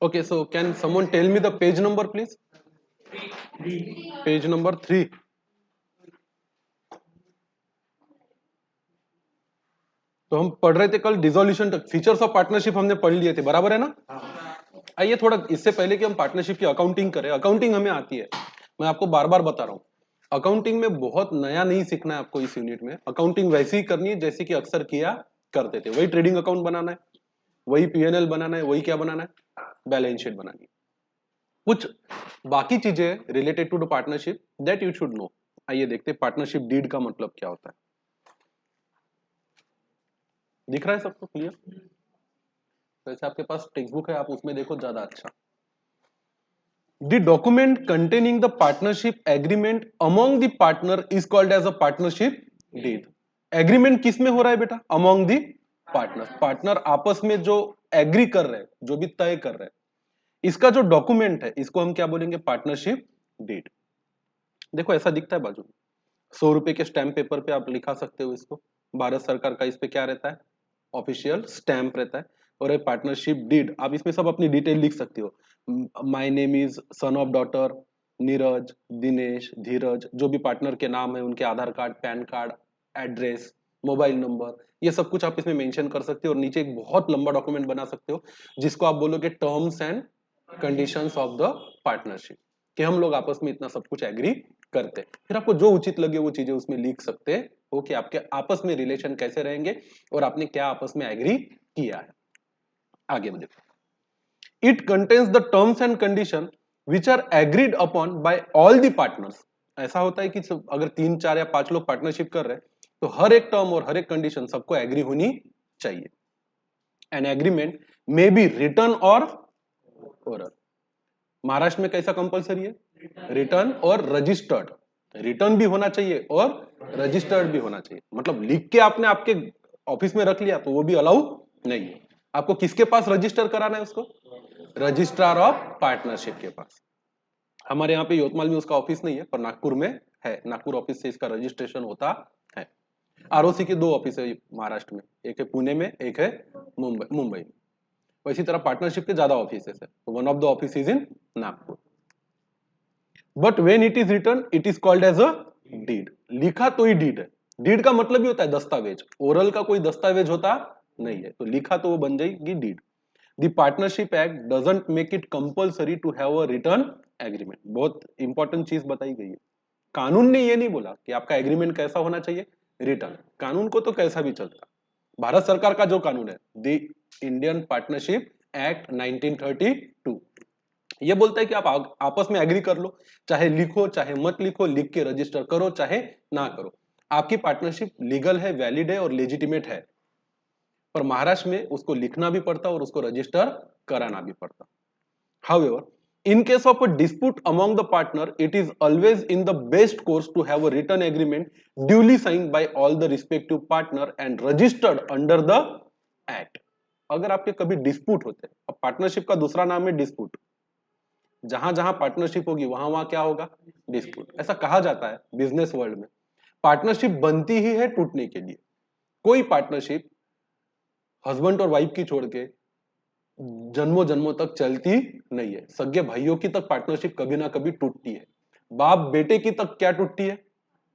Okay, so can someone tell me the page number, please? Page number 3. तो हम पढ़ रहे थे कल डिसोल्यूशन तक, फीचर्स ऑफ पार्टनरशिप हमने पढ़ लिए थे, बराबर है ना? आइए थोड़ा इससे पहले कि हम पार्टनरशिप की अकाउंटिंग करें, अकाउंटिंग हमें आती है, मैं आपको बार बार बता रहा हूँ, अकाउंटिंग में बहुत नया नहीं सीखना है आपको इस यूनिट में। अकाउंटिंग वैसी ही करनी है जैसी कि अक्सर किया करते थे, वही ट्रेडिंग अकाउंट बनाना है, वही पीएनएल बनाना है, वही क्या बनाना है, बैलेंस शीट बनानी है। कुछ बाकी चीजें related to the partnership that you should know. आइए देखते हैं पार्टनरशिप डीड का मतलब क्या होता है। दिख रहा है सबको क्लियर? वैसे आपके पास टेक्स्ट बुक है, आप उसमें देखो ज्यादा अच्छा। The document containing the partnership agreement among the partner is called as a partnership deed. Agreement किस में हो रहा है बेटा? among the partners, पार्टनर आपस में जो एग्री कर रहे हैं, जो भी तय कर रहे हैं, इसका जो डॉक्यूमेंट है इसको हम क्या बोलेंगे? Partnership deed. देखो ऐसा दिखता है बाजू में, 100 रुपए के स्टैम्प पेपर पे आप लिखा सकते हो इसको। भारत सरकार का इस पे क्या रहता है? ऑफिशियल स्टैम्प रहता है। और एक पार्टनरशिप डीड, आप इसमें सब अपनी डिटेल लिख सकते हो। My name is son of daughter Neeraj, Dinesh, Dheeraj, जो भी पार्टनर के नाम है उनके Aadhaar card, PAN card, address, mobile number, ये सब कुछ आप इसमें मेंशन कर सकते हो। और नीचे एक बहुत लंबा डॉक्यूमेंट बना सकते हो जिसको आप बोलोगे terms and conditions of the partnership, कि हम लोग आपस में इतना सब कुछ एग्री करते हैं। फिर आपको जो उचित लगे वो चीजें उसमें लिख सकते हो कि आपके आपस में रिलेशन कैसे रहेंगे और आपने क्या आपस में एग्री किया है। आगे देखो, it contains the terms and condition which are agreed upon by all the partners. ऐसा होता है कि अगर 3 4 या 5 लोग पार्टनरशिप कर रहे हैं तो हर एक टर्म और हर एक कंडीशन सबको एग्री होनी चाहिए। An agreement may be return और ओरल। महाराष्ट्र में कैसा कंपलसरी है? रिटर्न और रजिस्टर्ड। रिटर्न भी होना चाहिए और रजिस्टर्ड भी होना चाहिए। मतलब लिख के आपने आपके ऑफिस में रख लिया तो वो भी अलाउ नहीं है। आपको किसके पास रजिस्टर कराना है उसको? रजिस्ट्रार ऑफ पार्टनरशिप के पास। हमारे यहाँ पे यवतमाल में उसका ऑफिस नहीं है, पर नागपुर में है। नागपुर ऑफिस से इसका रजिस्ट्रेशन होता है। आरओसी के 2 ऑफिस है महाराष्ट्र में, एक है पुणे में, एक है मुंबई में। इसी तरह पार्टनरशिप के ज्यादा ऑफिस है, one of the office is in Nagpur. But when it is written it is called as a deed. लिखा तो ही डीड है। डीड का मतलब ही होता है दस्तावेज। ओरल का कोई दस्तावेज होता नहीं है, तो लिखा तो वो बन जाएगी deed. The partnership act doesn't make it compulsory to have a written agreement. बहुत इंपॉर्टेंट चीज बताई गई है। कानून ने ये नहीं बोला कि आपका एग्रीमेंट कैसा होना चाहिए, रिटर्न। कानून को तो कैसा भी चलता। भारत सरकार का जो कानून है, द इंडियन पार्टनरशिप एक्ट 1932, ये बोलता है कि आप आपस में एग्री कर लो, चाहे लिखो चाहे मत लिखो, लिख के रजिस्टर करो चाहे ना करो, आपकी पार्टनरशिप लीगल है, वैलिड है और लेजिटिमेट है। पर महाराष्ट्र में उसको लिखना भी पड़ता और उसको रजिस्टर कराना भी पड़ता। However, in case of a dispute among the partner, it is always in the best course to have a written agreement duly signed by all the respective partner and registered under the act. अगर आपके कभी dispute होते हैं, अब partnership का दूसरा नाम है डिस्प्यूट, जहां जहां पार्टनरशिप होगी वहां वहां क्या होगा? डिस्प्यूट। ऐसा कहा जाता है बिजनेस वर्ल्ड में, पार्टनरशिप बनती ही है टूटने के लिए। कोई पार्टनरशिप हस्बैंड और वाइफ की छोड़ के जन्मों जन्मों तक चलती नहीं है। सगे भाइयों की तक पार्टनरशिप कभी ना कभी टूटती है। बाप बेटे की तक क्या टूटती है?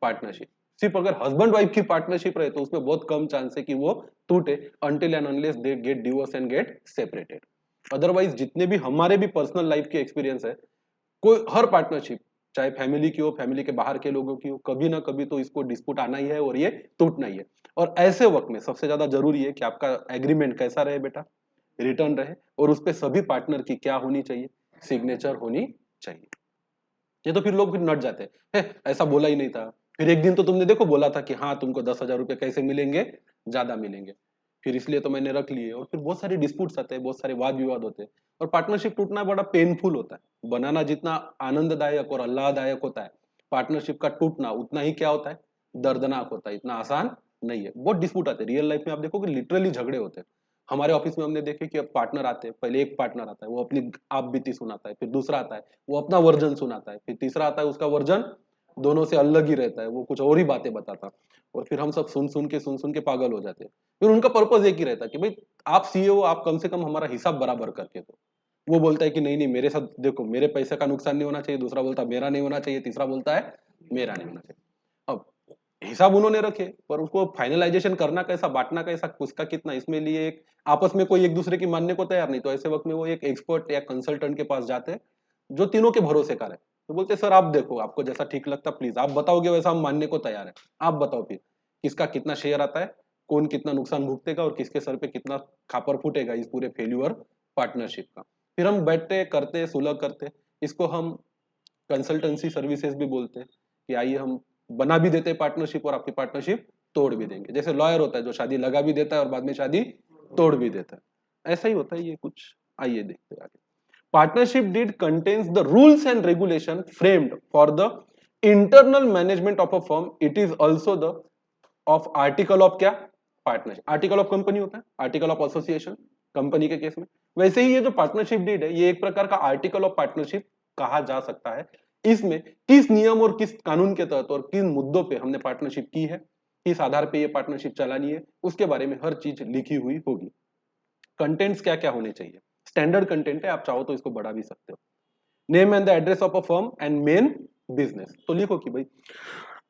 पार्टनरशिप। सिर्फ अगर हस्बैंड वाइफ की पार्टनरशिप रहे तो उसमें बहुत कम चांस है कि वो टूटे, until and unless they get divorce and get separated. Otherwise जितने भी हमारे भी पर्सनल लाइफ के एक्सपीरियंस है, कोई हर पार्टनरशिप, चाहे फैमिली की हो, फैमिली के बाहर के लोगों की हो, कभी ना कभी तो इसको डिस्प्यूट आना ही है और ये टूटना ही है। और ऐसे वक्त में सबसे ज्यादा जरूरी है कि आपका एग्रीमेंट कैसा रहे बेटा? रिटर्न रहे। और उस पे सभी पार्टनर की क्या होनी चाहिए? सिग्नेचर होनी चाहिए। ये तो फिर लोग फिर नट जाते हैं, ऐसा बोला ही नहीं था, फिर एक दिन तो तुमने देखो बोला था कि हाँ तुमको 10,000 रुपये कैसे मिलेंगे, ज्यादा मिलेंगे, फिर इसलिए तो मैंने रख लिए। और फिर बहुत सारे डिस्प्यूट्स आते हैं, बहुत सारे वाद विवाद होते हैं। और पार्टनरशिप टूटना बड़ा पेनफुल होता है। बनाना जितना आनंददायक और आह्लाददायक होता है, पार्टनरशिप का टूटना उतना ही क्या होता है? दर्दनाक होता है। इतना आसान नहीं है। बहुत डिस्प्यूट आते हैं रियल लाइफ में, आप देखो कि लिटरली झगड़े होते हैं। हमारे ऑफिस में हमने देखे कि अब पार्टनर आते हैं, पहले एक पार्टनर आता है वो अपनी आप बीती सुनाता है, फिर दूसरा आता है वो अपना वर्जन सुनाता है, फिर तीसरा आता है उसका वर्जन दोनों से अलग ही रहता है, वो कुछ और ही बातें बताता। और फिर हम सब सुन सुन के पागल हो जाते हैं। फिर उनका पर्पज एक ही रहता है कि भाई आप सीईओ, आप कम से कम हमारा हिसाब बराबर करके दो। वो बोलता है कि नहीं नहीं मेरे साथ देखो, मेरे पैसे का नुकसान नहीं होना चाहिए, दूसरा बोलता है मेरा नहीं होना चाहिए, तीसरा बोलता है मेरा नहीं होना चाहिए। अब हिसाब उन्होंने रखे, पर उसको फाइनलाइजेशन करना कैसा, बांटना कैसा, किसका कितना, इसमें लिए एक आपस में कोई एक दूसरे की मानने को तैयार नहीं। तो ऐसे वक्त में वो एक एक्सपर्ट या कंसल्टेंट के पास जाते हैं जो तीनों के भरोसे का रहे। तो बोलते सर आप देखो, आपको जैसा ठीक लगता प्लीज आप बताओगे, वैसा हम मानने को तैयार है, आप बताओ फिर किसका कितना शेयर आता है, कौन कितना नुकसान भुगतेगा और किसके सर पे कितना खापर फूटेगा इस पूरे फेल्यूअर पार्टनरशिप का। फिर हम बैठते करते सुलह करते, इसको हम कंसल्टेंसी सर्विसेज भी बोलते हैं कि आइए हम बना भी देते हैं पार्टनरशिप और आपकी पार्टनरशिप तोड़ भी देंगे। जैसे लॉयर होता है जो शादी लगा भी देता है और बाद में शादी तोड़ भी देता है, ऐसा ही होता है ये कुछ। आइए देखते हैं आगे। Partnership deed contains the rules and regulation framed for the internal management of a firm. It is also the of article of क्या, पार्टनरशिप। आर्टिकल ऑफ कंपनी होता है, आर्टिकल ऑफ एसोसिएशन कंपनी के केस में। वैसे ही ये जो partnership deed है ये एक प्रकार का आर्टिकल ऑफ पार्टनरशिप कहा जा सकता है। इसमें किस नियम और किस कानून के तहत और किन मुद्दों पे हमने पार्टनरशिप की है, किस आधार पे ये पार्टनरशिप चलानी है, उसके बारे में हर चीज लिखी हुई होगी। कंटेंट्स क्या क्या होने चाहिए, स्टैंडर्ड कंटेंट है, आप चाहो तो इसको बढ़ा भी सकते हो। Name and the address of a firm and main business. तो लिखो कि भाई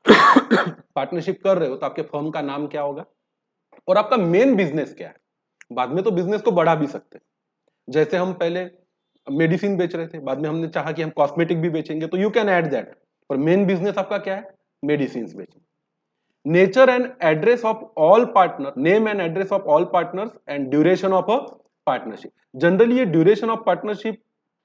पार्टनरशिप कर रहे हो तो आपके फर्म का नाम क्या होगा और आपका मेन बिजनेस क्या है। बाद में तो बिजनेस को बढ़ा भी सकते हैं, जैसे हम पहले मेडिसिन बेच रहे थे, बाद में हमने चाहा कि हम कॉस्मेटिक भी बेचेंगे, तो यू कैन ऐड दैट, पर मेन बिजनेस आपका क्या है, मेडिसिन बेचेंगे। Nature and address of all partner, name and address of all partners and duration of a partnership. Generally ये ड्यूरेशन ऑफ पार्टनरशिप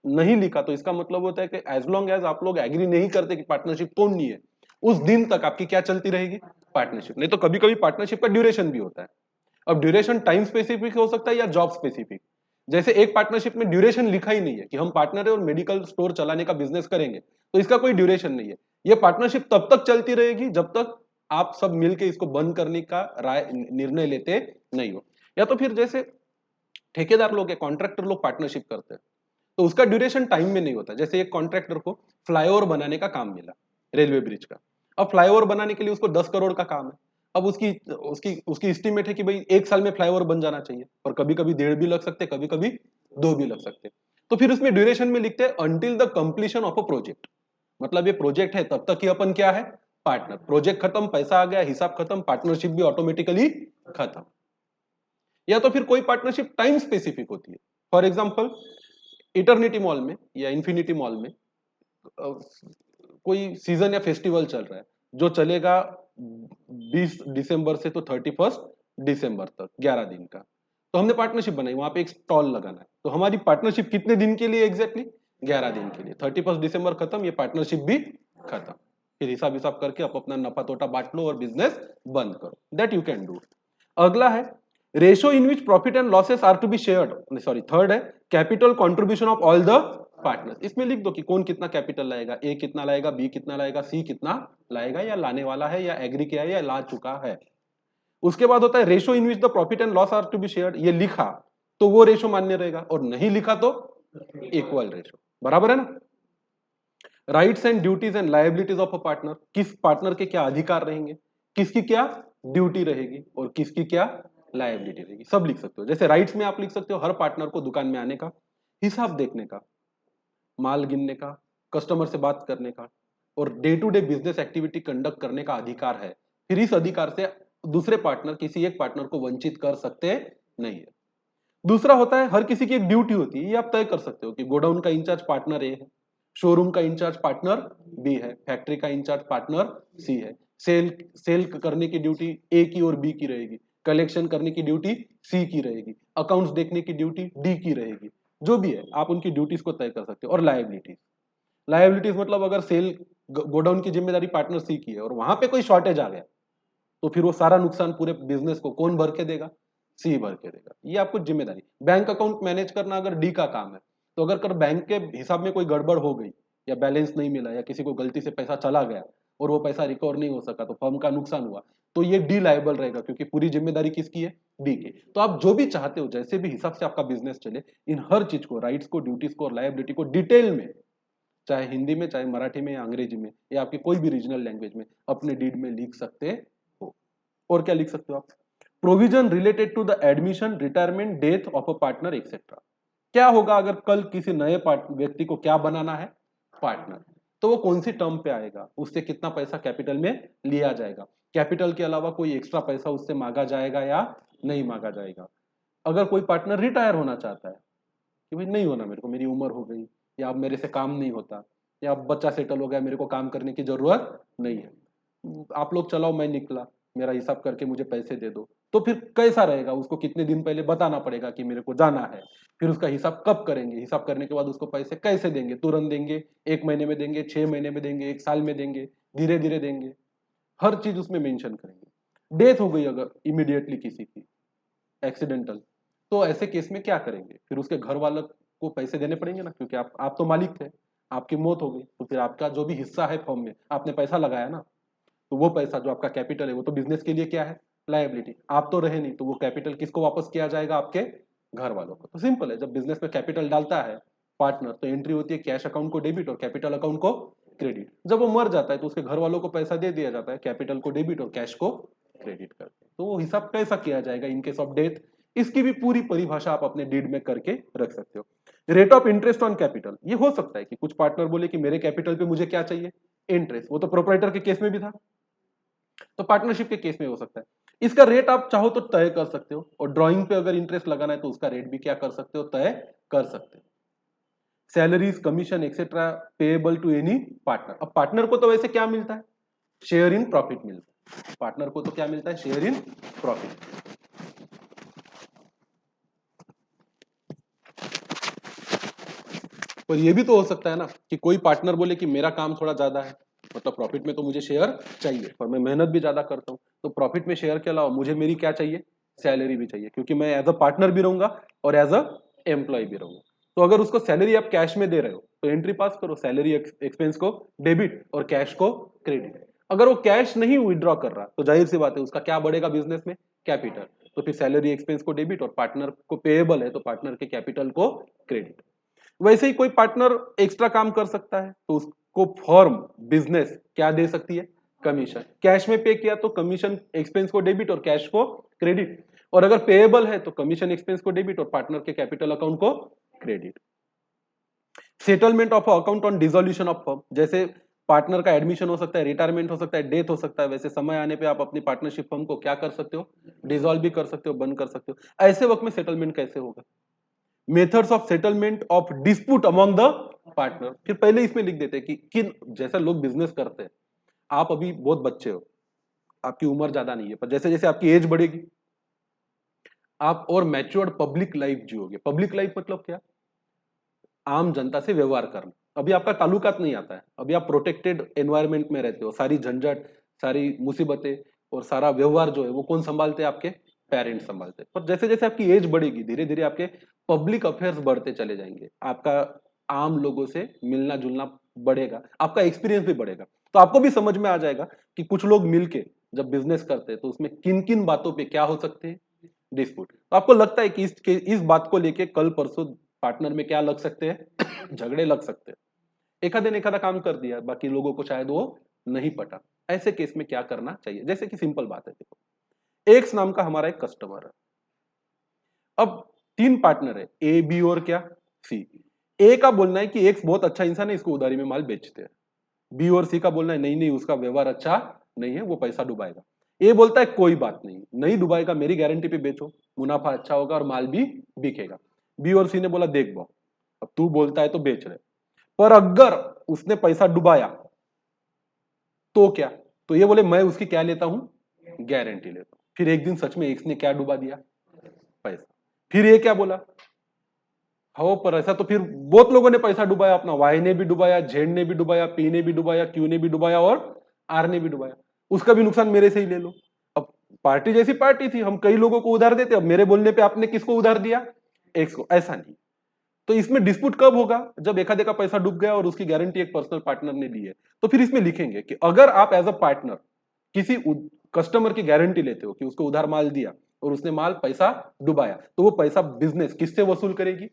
नहीं लिखा तो इसका मतलब होता है कि एज लॉन्ग एज आप लोग एग्री नहीं करते कि पार्टनरशिप तोड़नी है, उस दिन तक आपकी क्या चलती रहेगी, पार्टनरशिप। नहीं तो कभी कभी पार्टनरशिप का ड्यूरेशन भी होता है। अब ड्यूरेशन टाइम स्पेसिफिक हो सकता है या जॉब स्पेसिफिक। जैसे एक पार्टनरशिप में ड्यूरेशन लिखा ही नहीं है कि हम पार्टनर है और मेडिकल स्टोर चलाने का बिजनेस करेंगे, तो इसका कोई ड्यूरेशन नहीं है। ये पार्टनरशिप तब तक चलती रहेगी जब तक आप सब मिलके इसको बंद करने का राय निर्णय लेते नहीं हो। या तो फिर जैसे ठेकेदार लोग या कॉन्ट्रैक्टर लोग पार्टनरशिप करते हैं तो उसका ड्यूरेशन टाइम में नहीं होता। जैसे एक कॉन्ट्रैक्टर को फ्लाईओवर बनाने का काम मिला, रेलवे ब्रिज का। अब फ्लाईओवर बनाने के लिए उसको 10 करोड़ का काम है। अब उसकी उसकी उसकी एस्टीमेट है कि भाई 1 साल में फ्लाईओवर बन जाना चाहिए, और कभी कभी 1.5 भी लग सकते, कभी कभी 2 भी लग सकते। तो फिर उसमें ड्यूरेशन में लिखते हैं until the completion of a project. मतलब ये प्रोजेक्ट है तब तक ही अपन क्या है, पार्टनर। प्रोजेक्ट खत्म, पैसा आ गया, हिसाब खत्म, पार्टनरशिप भी ऑटोमेटिकली खत्म। या तो फिर कोई पार्टनरशिप टाइम स्पेसिफिक होती है। फॉर एग्जाम्पल इटर्निटी मॉल में या इन्फिनिटी मॉल में कोई सीजन या फेस्टिवल चल रहा है जो चलेगा 20 दिसंबर से तो 31 दिसंबर तक, 11 दिन का। तो हमने पार्टनरशिप बनाई, वहां पे एक स्टॉल लगाना है, तो हमारी पार्टनरशिप कितने दिन के लिए एग्जैक्टली, 11 दिन के लिए। 31 दिसंबर खत्म, ये पार्टनरशिप भी खत्म। फिर हिसाब हिसाब करके आप अपना नफा तोटा बांट लो और बिजनेस बंद करो, दैट यू कैन डू। अगला है ratio in which profit and losses are to be shared, sorry third है capital contribution of all the partners. इसमें लिख दो कि कौन कितना कैपिटल लाएगा, ए कितना लाएगा, बी कितना लाएगा, सी कितना लाएगा, या लाने वाला है, या एग्री किया है, या ला चुका है। उसके बाद होता है ratio in which the profit and loss are to be shared. ये लिखा तो वो रेशियो मान्य रहेगा, और नहीं लिखा तो इक्वल रेशियो, बराबर है ना। Rights and duties and liabilities of a partner, किस पार्टनर के क्या अधिकार रहेंगे, किसकी क्या ड्यूटी रहेगी और किसकी क्या लायबिलिटी रहेगी, सब लिख सकते हो। जैसे राइट्स में आप लिख सकते हो हर पार्टनर को दुकान में आने का, हिसाब देखने का, माल गिनने का, कस्टमर से बात करने का और day to day business activity conduct करने का अधिकार है। फिर इस अधिकार से दूसरे पार्टनर किसी एक पार्टनर को वंचित कर सकते नहीं है। दूसरा होता है हर किसी की एक ड्यूटी होती है, ये आप तय कर सकते हो कि गोडाउन का इंचार्ज पार्टनर ए है, शोरूम का इंचार्ज पार्टनर बी है, फैक्ट्री का इंचार्ज पार्टनर सी है। सेल सेल करने की ड्यूटी ए की और बी की रहेगी, कलेक्शन करने की ड्यूटी सी की रहेगी, अकाउंट्स देखने की ड्यूटी डी की रहेगी। जो भी है आप उनकी ड्यूटीज को तय कर सकते हो। और लायबिलिटीज, लायबिलिटीज मतलब अगर सेल गोडाउन की जिम्मेदारी पार्टनर सी की है और वहां पे कोई शॉर्टेज आ गया तो फिर वो सारा नुकसान पूरे बिजनेस को कौन भर के देगा, सी भर के देगा। ये आपको जिम्मेदारी। बैंक अकाउंट मैनेज करना अगर डी का काम है, तो अगर कर बैंक के हिसाब में कोई गड़बड़ हो गई या बैलेंस नहीं मिला या किसी को गलती से पैसा चला गया और वो पैसा रिकवर नहीं हो सका तो फर्म का नुकसान हुआ, तो ये डी लायबल रहेगा, क्योंकि पूरी जिम्मेदारी किसकी है, डी की। तो आप जो भी चाहते हो जैसे भी हिसाब से आपका बिजनेस चले, इन हर चीज को, राइट्स को, ड्यूटीज को और लायबिलिटी को डिटेल में, चाहे हिंदी में, चाहे मराठी में या अंग्रेजी में या आपकी कोई भी रीजनल लैंग्वेज में, अपने डीड में लिख सकते हो। और क्या लिख सकते हो आप, provision related to the admission, retirement, death of a partner etcetera. क्या होगा अगर कल किसी नए व्यक्ति को क्या बनाना है, पार्टनर, तो वो कौन सी टर्म पे आएगा, उससे कितना पैसा कैपिटल में लिया जाएगा, कैपिटल के अलावा कोई एक्स्ट्रा पैसा उससे मांगा जाएगा या नहीं मांगा जाएगा। अगर कोई पार्टनर रिटायर होना चाहता है कि भाई नहीं होना मेरे को, मेरी उम्र हो गई, या अब मेरे से काम नहीं होता, या अब बच्चा सेटल हो गया, मेरे को काम करने की जरूरत नहीं है, आप लोग चलाओ, मैं निकला, मेरा हिसाब करके मुझे पैसे दे दो, तो फिर कैसा रहेगा, उसको कितने दिन पहले बताना पड़ेगा कि मेरे को जाना है, फिर उसका हिसाब कब करेंगे, हिसाब करने के बाद उसको पैसे कैसे देंगे, तुरंत देंगे, 1 महीने में देंगे, 6 महीने में देंगे, 1 साल में देंगे, धीरे धीरे देंगे, हर चीज उसमें मेंशन करेंगे। डेथ हो गई अगर इमीडिएटली किसी की, एक्सीडेंटल, तो ऐसे केस में क्या करेंगे, फिर उसके घर वालों को पैसे देने पड़ेंगे ना, क्योंकि आप तो मालिक थे, आपकी मौत हो गई, तो फिर आपका जो भी हिस्सा है फर्म में, आपने पैसा लगाया ना, तो वो पैसा जो आपका कैपिटल है वो तो बिजनेस के लिए क्या है, लायबिलिटी, आप तो रहे नहीं, तो वो कैपिटल किसको वापस किया जाएगा, आपके घर वालों को। तो सिंपल है, जब बिजनेस में कैपिटल डालता है पार्टनर, तो एंट्री होती है कैश अकाउंट को डेबिट और कैपिटल अकाउंट को क्रेडिट। जब वो मर जाता है तो उसके घर वालों को पैसा दे दिया जाता है, कैपिटल को डेबिट और कैश को क्रेडिट करके। तो वो हिसाब कैसा किया जाएगा इन केस ऑफ डेथ, इसकी भी पूरी परिभाषा आप अपने डीड में करके रख सकते हो। Rate of interest on capital, ये हो सकता है कि कुछ पार्टनर बोले कि मेरे कैपिटल पे मुझे क्या चाहिए, इंटरेस्ट, वो तो प्रोप्राइटर के केस में भी था, तो पार्टनरशिप के केस में हो सकता है। इसका रेट आप चाहो तो तय कर सकते हो, और ड्राइंग पे अगर इंटरेस्ट लगाना है तो उसका रेट भी क्या कर सकते हो, तय कर सकते हो। Salaries, commission etcetera payable to any partner. अब पार्टनर को तो वैसे क्या मिलता है, शेयर इन प्रॉफिट मिलता है, पार्टनर को तो क्या मिलता है, शेयर इन प्रॉफिट। पर ये भी तो हो सकता है ना कि कोई पार्टनर बोले कि मेरा काम थोड़ा ज्यादा है, मतलब प्रॉफिट में तो मुझे शेयर चाहिए, पर मैं मेहनत भी ज्यादा करता हूँ, तो प्रॉफिट में शेयर के अलावा मुझे मेरी क्या चाहिए, सैलरी भी चाहिए, क्योंकि मैं एज अ पार्टनर भी रहूंगा और एज अ एम्प्लॉय भी रहूंगा। तो अगर उसको सैलरी आप कैश में दे रहे हो तो एंट्री पास करो, सैलरी एक्सपेंस को डेबिट और कैश को क्रेडिट। अगर वो कैश नहीं विड्रॉ कर रहा तो जाहिर सी बात है उसका क्या बढ़ेगा बिजनेस में, कैपिटल, तो फिर सैलरी एक्सपेंस को डेबिट और पार्टनर को पेएबल है तो पार्टनर के कैपिटल को क्रेडिट। वैसे ही कोई पार्टनर एक्स्ट्रा काम कर सकता है तो उसको फर्म, बिजनेस क्या दे सकती है, कमीशन। कैश में पे किया तो कमीशन एक्सपेंस को डेबिट और कैश को क्रेडिट, और अगर पेएबल है तो कमीशन एक्सपेंस को डेबिट और पार्टनर के कैपिटल अकाउंट को credit. Settlement of account on dissolution of firm, जैसे पार्टनर का एडमिशन हो सकता है, रिटायरमेंट हो सकता है, डेथ हो सकता है, वैसे समय आने पे आप अपनी पार्टनरशिप फर्म को क्या कर सकते हो, डिसॉल्व भी कर सकते हो, बंद कर सकते हो। ऐसे वक्त में सेटलमेंट कैसे होगा, methods of settlement of dispute among the partner. फिर पहले इसमें लिख देते हैं कि किन, जैसा लोग बिजनेस करते हैं, आप अभी बहुत बच्चे हो, आपकी उम्र ज्यादा नहीं है, पर जैसे जैसे आपकी एज बढ़ेगी आप और मैच्योर्ड पब्लिक लाइफ जियोगे। पब्लिक लाइफ मतलब क्या, आम जनता से व्यवहार करना। अभी आपका ताल्लुकात नहीं आता है, अभी आप प्रोटेक्टेड एनवायरनमेंट में रहते हो, सारी झंझट, सारी मुसीबतें और सारा व्यवहार जो है वो कौन संभालते हैं, आपके पेरेंट्स संभालते हैं। पर जैसे जैसे आपकी एज बढ़ेगी धीरे धीरे आपके पब्लिक अफेयर्स बढ़ते चले जाएंगे, आपका आम लोगों से मिलना जुलना बढ़ेगा, आपका एक्सपीरियंस भी बढ़ेगा, तो आपको भी समझ में आ जाएगा कि कुछ लोग मिलके जब बिजनेस करते हैं तो उसमें किन किन बातों पे क्या हो सकते हैं, डिस्प्यूट। तो आपको लगता है कि इस बात को लेके कल परसों पार्टनर में क्या लग सकते हैं, झगड़े लग सकते हैं। एक आधा काम कर दिया, बाकी लोगों को शायद वो नहीं पटा। ऐसे केस में क्या करना चाहिए, जैसे कि सिंपल बात है, देखो एक्स नाम का हमारा एक कस्टमर है, अब 3 पार्टनर है, ए बी और क्या, सी। ए का बोलना है कि एक्स बहुत अच्छा इंसान है, इसको उधारी में माल बेचते हैं। बी और सी का बोलना है नहीं नहीं उसका व्यवहार अच्छा नहीं है, वो पैसा डुबाएगा। ए बोलता है कोई बात नहीं, नहीं डुबाएगा, मेरी गारंटी पे बेचो, मुनाफा अच्छा होगा और माल भी बिकेगा। बी और सी ने बोला देख बो, अब तू बोलता है तो बेच रहे, पर अगर उसने पैसा डुबाया तो क्या, तो ये बोले मैं उसकी क्या लेता हूं, गारंटी लेता हूं। फिर एक दिन सच में एक्स ने क्या डुबा दिया, पैसा। फिर ये क्या बोला, हो पर ऐसा तो फिर बहुत लोगों ने पैसा डुबाया अपना, वाई ने भी डुबाया, जेड ने भी डुबाया, पी ने भी डुबाया, क्यू ने भी डुबाया और आर ने भी डुबाया, उसका भी नुकसान मेरे से ही ले लो। अब पार्टी जैसी पार्टी थी, हम कई लोगों को उधार देते, अब मेरे बोलने पे आपने किसको उधार दिया, एक्स को, ऐसा नहीं। तो इसमें डिस्प्यूट कब होगा, जब एखादे का पैसा डूब गया और उसकी गारंटी एक पर्सनल पार्टनर ने ली है। तो फिर इसमें लिखेंगे कि अगर आप एज अ पार्टनर किसी कस्टमर की गारंटी लेते हो कि उसको उधार माल दिया और उसने माल पैसा डुबाया, तो वो पैसा बिजनेस किससे वसूल करेगी,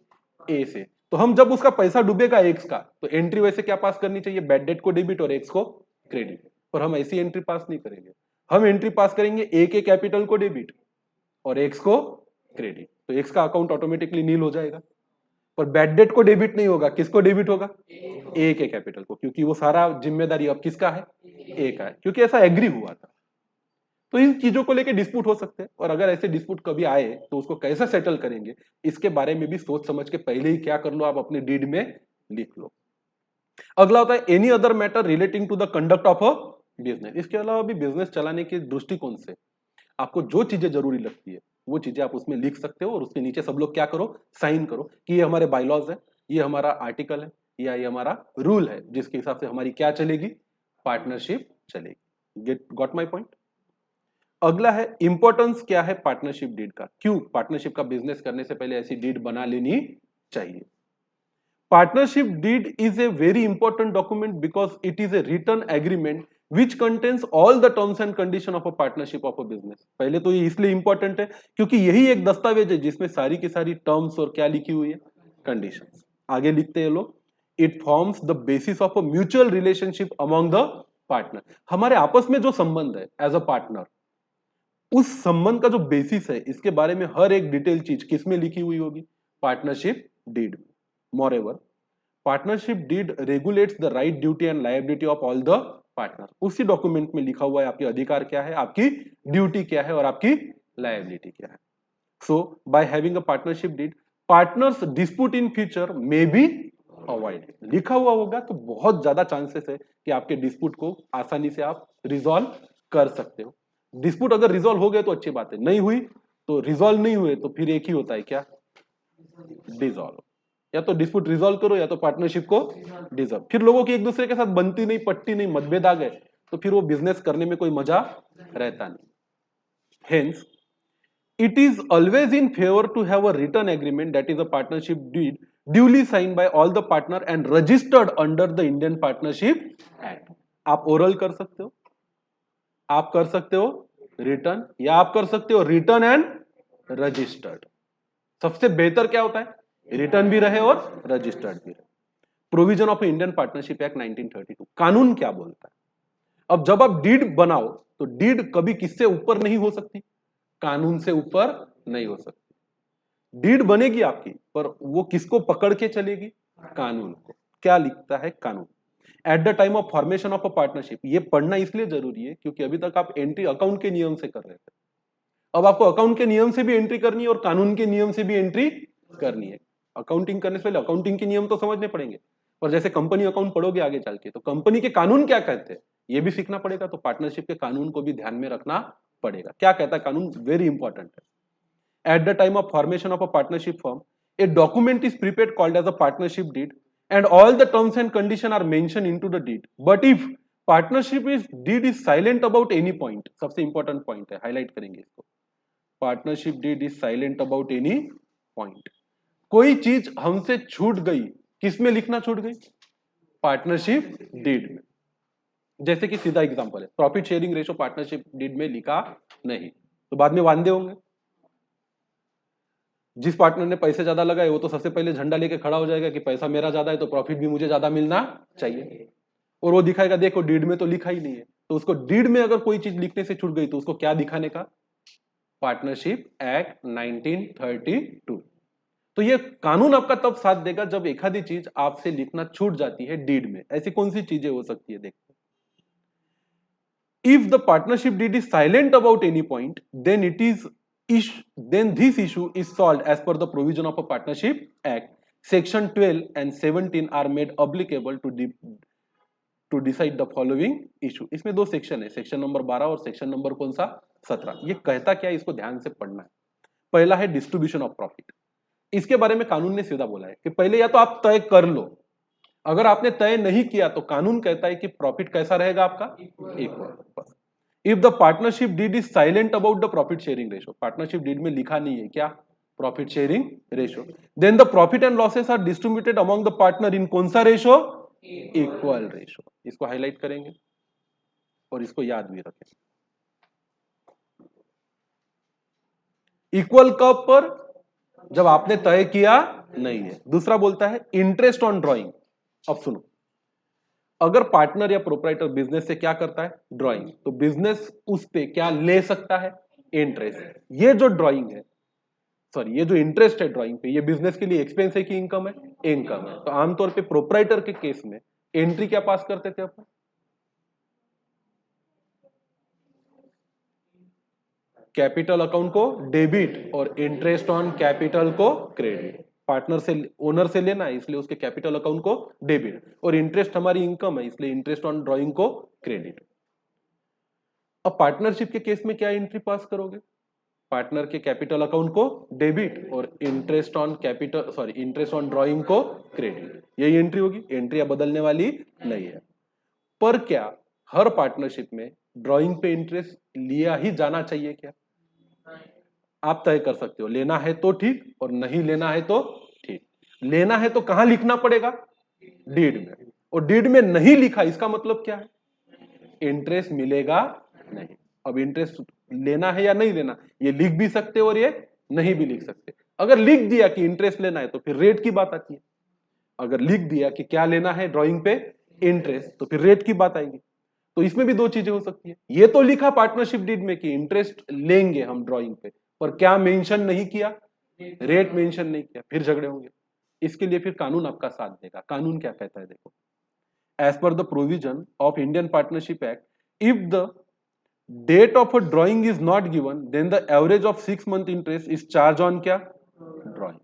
ए से। तो हम जब उसका पैसा डूबेगा एक्स का, तो एंट्री वैसे क्या पास करनी चाहिए, बैड डेट को डेबिट और एक्स को क्रेडिट। पर हम ऐसी एंट्री पास नहीं करेंगे, हम एंट्री पास करेंगे ए के कैपिटल को डेबिट और एक्स को क्रेडिट, तो एक्स का अकाउंट ऑटोमेटिकली नील हो जाएगा। पर बैड डेट को डेबिट नहीं होगा, किसको डेबिट होगा? ए के कैपिटल को, क्योंकि वो सारा जिम्मेदारी अब किसका है? ए का है, क्योंकि ऐसा एग्री हुआ था। तो इन चीजों को लेके डिस्प्यूट हो सकते हैं, और अगर ऐसे डिस्प्यूट कभी आए तो उसको कैसे सेटल करेंगे, इसके बारे में भी सोच समझ के पहले ही क्या कर लो, आप अपने डीड में लिख लो। अगला होता है any other matter relating to the conduct of a business. इसके अलावा भी बिजनेस चलाने के दृष्टिकोण से आपको जो चीजें जरूरी लगती है वो चीजें आप उसमें लिख सकते हो, और उसके नीचे सब लोग क्या करो, साइन करो कि ये हमारे बायलॉज है, ये हमारा आर्टिकल है, या ये हमारा रूल है, जिसके हिसाब से हमारी क्या चलेगी, पार्टनरशिप चलेगी। Get got my point. अगला है इंपॉर्टेंस क्या है पार्टनरशिप डीड का, क्यों पार्टनरशिप का बिजनेस करने से पहले ऐसी डीड बना लेनी चाहिए। Partnership deed is a very important document because it is a written agreement which contains all the terms and condition of a partnership of a business। पहले तो ये इसलिए इंपॉर्टेंट है क्योंकि यही एक दस्तावेज है जिसमें सारी की सारी टर्म्स और क्या लिखी हुई है, कंडीशंस। आगे लिखते हैं लोग, it forms the basis of a mutual relationship among the partner. हमारे आपस में जो संबंध है एज अ पार्टनर, उस संबंध का जो बेसिस है, इसके बारे में हर एक डिटेल चीज किसमें लिखी हुई होगी, पार्टनरशिप डीड में। Moreover partnership deed regulates the right duty and liability of all the partner. उसी डॉक्यूमेंट में लिखा हुआ है आपके अधिकार क्या है, आपकी ड्यूटी क्या है और आपकी लायबिलिटी क्या है। So by having a partnership deed partners dispute in future may be avoid. लिखा हुआ होगा तो बहुत ज्यादा चांसेस है कि आपके डिस्प्यूट को आसानी से आप रिजॉल्व कर सकते हो। डिस्प्यूट अगर रिजॉल्व हो गए तो अच्छी बात है, नहीं हुई तो रिजॉल्व नहीं हुए तो फिर एक ही होता है क्या, डिजॉल्व। या तो डिस्प्यूट रिजॉल्व करो या तो पार्टनरशिप को डिजॉल्व। फिर लोगों की एक दूसरे के साथ बनती नहीं, पट्टी नहीं, मतभेद आ गए तो फिर वो बिजनेस करने में कोई मजा रहता नहीं। Hence it is always in favor to have a written agreement, that is a partnership deed, duly signed by all the partner and registered under the Indian Partnership Act। आप ओरल कर सकते हो, आप कर सकते हो रिटर्न, या आप कर सकते हो रिटर्न एंड रजिस्टर्ड। सबसे बेहतर क्या होता है, रिटर्न भी रहे और रजिस्टर्ड भी रहे। Provision of Indian partnership act 1932 कानून क्या बोलता है। अब जब आप डीड बनाओ तो डीड कभी किससे ऊपर नहीं हो सकती, कानून से ऊपर नहीं हो सकती। डीड बनेगी आपकी पर वो किसको पकड़ के चलेगी, कानून को। क्या लिखता है कानून, eight the time of formation of a partnership. ये पढ़ना इसलिए जरूरी है क्योंकि अभी तक आप एंट्री अकाउंट के नियम से कर रहे थे, अब आपको अकाउंट के नियम से भी एंट्री करनी है और कानून के नियम से भी एंट्री करनी है। अकाउंटिंग करने से पहले अकाउंटिंग के नियम तो समझने पड़ेंगे, और जैसे कंपनी अकाउंट पढ़ोगे आगे चल के तो कंपनी के कानून क्या कहते हैं ये भी सीखना पड़ेगा। तो पार्टनरशिप के कानून को भी ध्यान में रखना पड़ेगा। क्या कहता है कानून, वेरी इंपॉर्टेंट है। At the time of formation of a partnership firm a document is prepared called as a partnership deed and all the terms and condition are mentioned into the deed, but if partnership is deed is silent about any point, सबसे important point है, highlight करेंगे इसको। Partnership deed is silent about any point. कोई चीज हमसे छूट गई, किसमें लिखना छूट गई, पार्टनरशिप डीड में। जैसे कि सीधा एग्जांपल है, profit sharing ratio partnership deed में लिखा नहीं तो बाद में वादे होंगे। जिस पार्टनर ने पैसे ज्यादा लगाए वो तो सबसे पहले झंडा लेके खड़ा हो जाएगा कि पैसा मेरा ज्यादा है तो प्रॉफिट भी मुझे ज्यादा मिलना चाहिए, और वो दिखाएगा देखो डीड में तो लिखा ही नहीं है। तो उसको डीड में अगर कोई चीज लिखने से छूट गई तो उसको क्या दिखाने का, पार्टनरशिप एक्ट 1932। तो ये कानून आपका तब साथ देगा जब एक आधी चीज आपसे लिखना छूट जाती है डीड में। ऐसी कौन सी चीजें हो सकती है, देखते हैं। If the partnership deed is silent about any point, then this issue is solved as per the provision of a Partnership Act. Section 12 and 17 are made applicable to decide the following issue। इसमें दो section है, section number 12 और section number कौन सा, 17। ये कहता क्या है, इसको ध्यान से पढ़ना है। पहला है डिस्ट्रीब्यूशन ऑफ प्रॉफिट। इसके बारे में कानून ने सीधा बोला है कि पहले या तो आप तय कर लो, अगर आपने तय नहीं किया तो कानून कहता है कि प्रॉफिट कैसा रहेगा आपका, equal. If the partnership deed is silent about the profit sharing ratio, partnership deed में लिखा नहीं है क्या, profit sharing ratio, then the profit and losses are distributed among the partner in कौन सा रेशो, इक्वल रेशो। इसको हाईलाइट करेंगे और इसको याद भी रखें। इक्वल कब पर, जब आपने तय किया नहीं है। दूसरा बोलता है इंटरेस्ट ऑन ड्रॉइंग। अब सुनो, अगर पार्टनर या प्रोप्राइटर बिजनेस से क्या करता है, ड्राइंग, तो बिजनेस उस पे क्या ले सकता है, इंटरेस्ट। ये जो ड्राइंग है सॉरी, ये जो इंटरेस्ट है ड्राइंग पे, ये बिजनेस के लिए एक्सपेंस है कि इनकम है? इनकम है। तो आमतौर पे प्रोप्राइटर के केस में एंट्री क्या पास करते थे अपन? कैपिटल अकाउंट को डेबिट और इंटरेस्ट ऑन कैपिटल को क्रेडिट। पार्टनर से, ओनर से लेना है इसलिए उसके कैपिटल अकाउंट को डेबिट, और इंटरेस्ट हमारी इनकम है इसलिए इंटरेस्ट ऑन ड्राइंग को क्रेडिट। अब पार्टनरशिप के केस में क्या एंट्री पास करोगे? पार्टनर के कैपिटल अकाउंट को डेबिट और interest on capital, sorry, interest on drawing को क्रेडिट। यही एंट्री होगी, एंट्री बदलने वाली नहीं है। पर क्या हर पार्टनरशिप में ड्राइंग पे इंटरेस्ट लिया ही जाना चाहिए क्या? आप तय कर सकते हो, लेना है तो ठीक और नहीं लेना है तो ठीक। लेना है तो कहां लिखना पड़ेगा? डीड में। और डीड में नहीं लिखा, इसका मतलब क्या है? इंटरेस्ट मिलेगा नहीं। अब इंटरेस्ट लेना है या नहीं लेना, ये लिख भी सकते और ये नहीं भी लिख सकते। अगर लिख दिया कि इंटरेस्ट लेना है तो फिर रेट की बात आती है। अगर लिख दिया कि क्या लेना है ड्राइंग पे, इंटरेस्ट, तो फिर रेट की बात आएगी। तो इसमें भी दो चीजें हो सकती है। ये तो लिखा पार्टनरशिप डीड में कि इंटरेस्ट लेंगे हम ड्राइंग पे, पर क्या मेंशन नहीं किया? रेट मेंशन नहीं किया, फिर झगड़े होंगे। इसके लिए फिर कानून आपका साथ देगा। कानून क्या कहता है देखो, as per the provision of Indian partnership act, if the date of a drawing is not given then the average of 6 month interest is charge on क्या? ड्राइंग।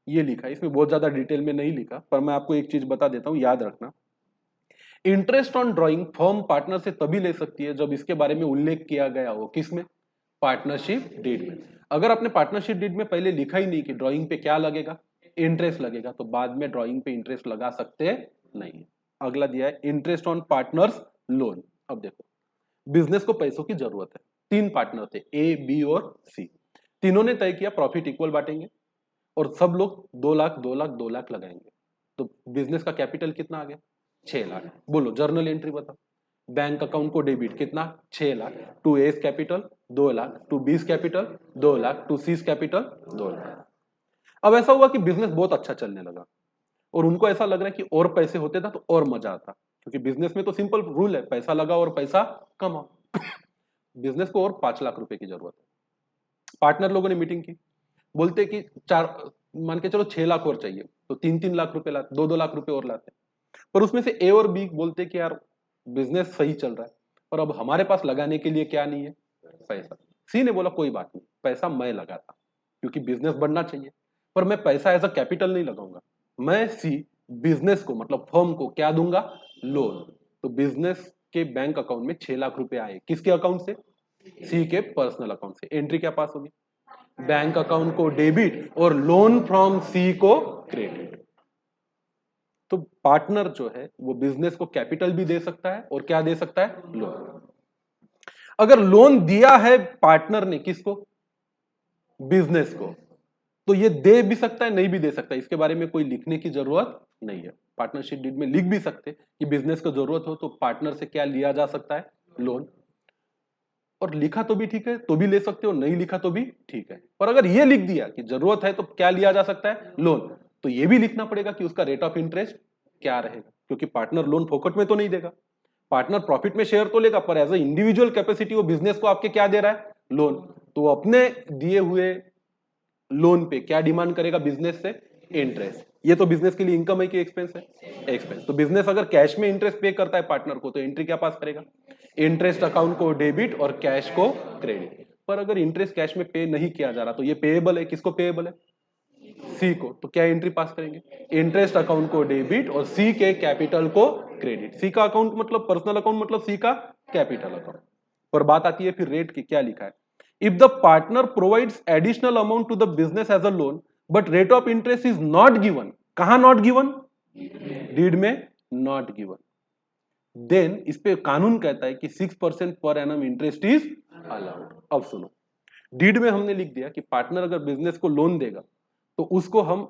ये लिखा है, इसमें बहुत ज्यादा डिटेल में नहीं लिखा, पर मैं आपको एक चीज बता देता हूं, याद रखना। Interest on drawing firm partner से तभी ले सकती है जब इसके बारे में उल्लेख किया गया हो। किसमें? पार्टनरशिप डीड में। अगर आपने पार्टनरशिप डीड में पहले लिखा ही नहीं कि ड्राइंग पे क्या लगेगा, इंटरेस्ट लगेगा, तो बाद में ड्राइंग पे इंटरेस्ट लगा सकते नहीं। अगला दिया है इंटरेस्ट ऑन पार्टनर्स लोन। अब देखो, बिजनेस को पैसों की जरूरत है। 3 पार्टनर थे, ए, बी और सी। तीनों ने तय किया प्रॉफिट इक्वल बांटेंगे और सब लोग 2 लाख 2 लाख 2 लाख लगाएंगे। तो बिजनेस का कैपिटल कितना आ गया? 6 लाख। बोलो जर्नल एंट्री बताओ। बैंक अकाउंट को डेबिट कितना? 6 lakh. To A's capital 2 lakh, to B's capital 2 lakh, to C's capital 2 lakh. अब ऐसा हुआ कि बिजनेस बहुत अच्छा चलने लगा और उनको ऐसा लग रहा है कि और पैसे होते ना तो और मजा आता, क्योंकि बिजनेस में तो सिंपल रूल है, पैसा लगा और पैसा कमाओ। बिजनेस को और 5 लाख रुपए की जरूरत है। पार्टनर लोगों ने मीटिंग की, बोलते कि चार, मान के चलो 6 लाख और चाहिए, तो 3-3 लाख रुपए लाते, 2-2 लाख रुपए और लाते। पर उसमें से ए और बी बोलते कि यार बिजनेस सही चल रहा है और अब हमारे पास लगाने के लिए क्या नहीं है? पैसा। सी ने बोला कोई बात नहीं, पैसा मैं लगाता, क्योंकि बिजनेस बढ़ना चाहिए, पर मैं पैसा एज अ कैपिटल नहीं लगाऊंगा। मैं सी बिजनेस को, मतलब फर्म को क्या दूंगा? लोन। तो बिजनेस के बैंक अकाउंट में 6 लाख रुपए आए। किसके अकाउंट से? सी के पर्सनल अकाउंट से। एंट्री क्या पास होगी? बैंक अकाउंट को डेबिट और लोन फ्रॉम सी को क्रेडिट। तो पार्टनर जो है वो बिजनेस को कैपिटल भी दे सकता है और क्या दे सकता है? लोन। अगर लोन दिया है पार्टनर ने, किसको? बिजनेस को, तो ये दे भी सकता है, नहीं भी दे सकता, इसके बारे में कोई लिखने की जरूरत नहीं है। पार्टनरशिप डीड में लिख भी सकते कि बिजनेस को जरूरत हो तो पार्टनर से क्या लिया जा सकता है? लोन। और लिखा तो भी ठीक है तो भी ले सकते हो, नहीं लिखा तो भी ठीक है। पर अगर ये लिख दिया कि जरूरत है तो क्या लिया जा सकता है? लोन, तो ये भी लिखना पड़ेगा कि उसका रेट ऑफ इंटरेस्ट क्या रहेगा, क्योंकि पार्टनर लोन फोकट में तो नहीं देगा। पार्टनर प्रॉफिट में शेयर तो लेगा, पर एज ए इंडिविजुअल कैपेसिटी वो बिजनेस को आपके क्या दे रहा है? लोन। तो वो अपने दिए हुए लोन पे क्या डिमांड करेगा बिजनेस से? इंटरेस्ट। ये तो बिजनेस के लिए इनकम है कि एक्सपेंस है? एक्सपेंस। तो बिजनेस अगर कैश में इंटरेस्ट पे करता है पार्टनर को, तो एंट्री क्या पास करेगा? इंटरेस्ट अकाउंट को डेबिट और कैश को क्रेडिट। पर अगर इंटरेस्ट कैश में पे नहीं किया जा रहा तो ये पेएबल है। किसको पेएबल है? सी को। तो क्या एंट्री पास करेंगे? इंटरेस्ट अकाउंट को डेबिट और सी के कैपिटल को क्रेडिट। सी का अकाउंट मतलब पर्सनल अकाउंट, मतलब सी का कैपिटल अकाउंट। पर बात आती है फिर रेट की। क्या लिखा है? If the partner provides additional amount to the business as a loan but rate of interest is not given. कहां नॉट गिवन? डीड में नॉट गिवन। देन इस पे कानून कहता है कि 6% per annum interest is allowed. अब सुनो, डीड में हमने लिख दिया कि पार्टनर अगर बिजनेस को लोन देगा तो उसको हम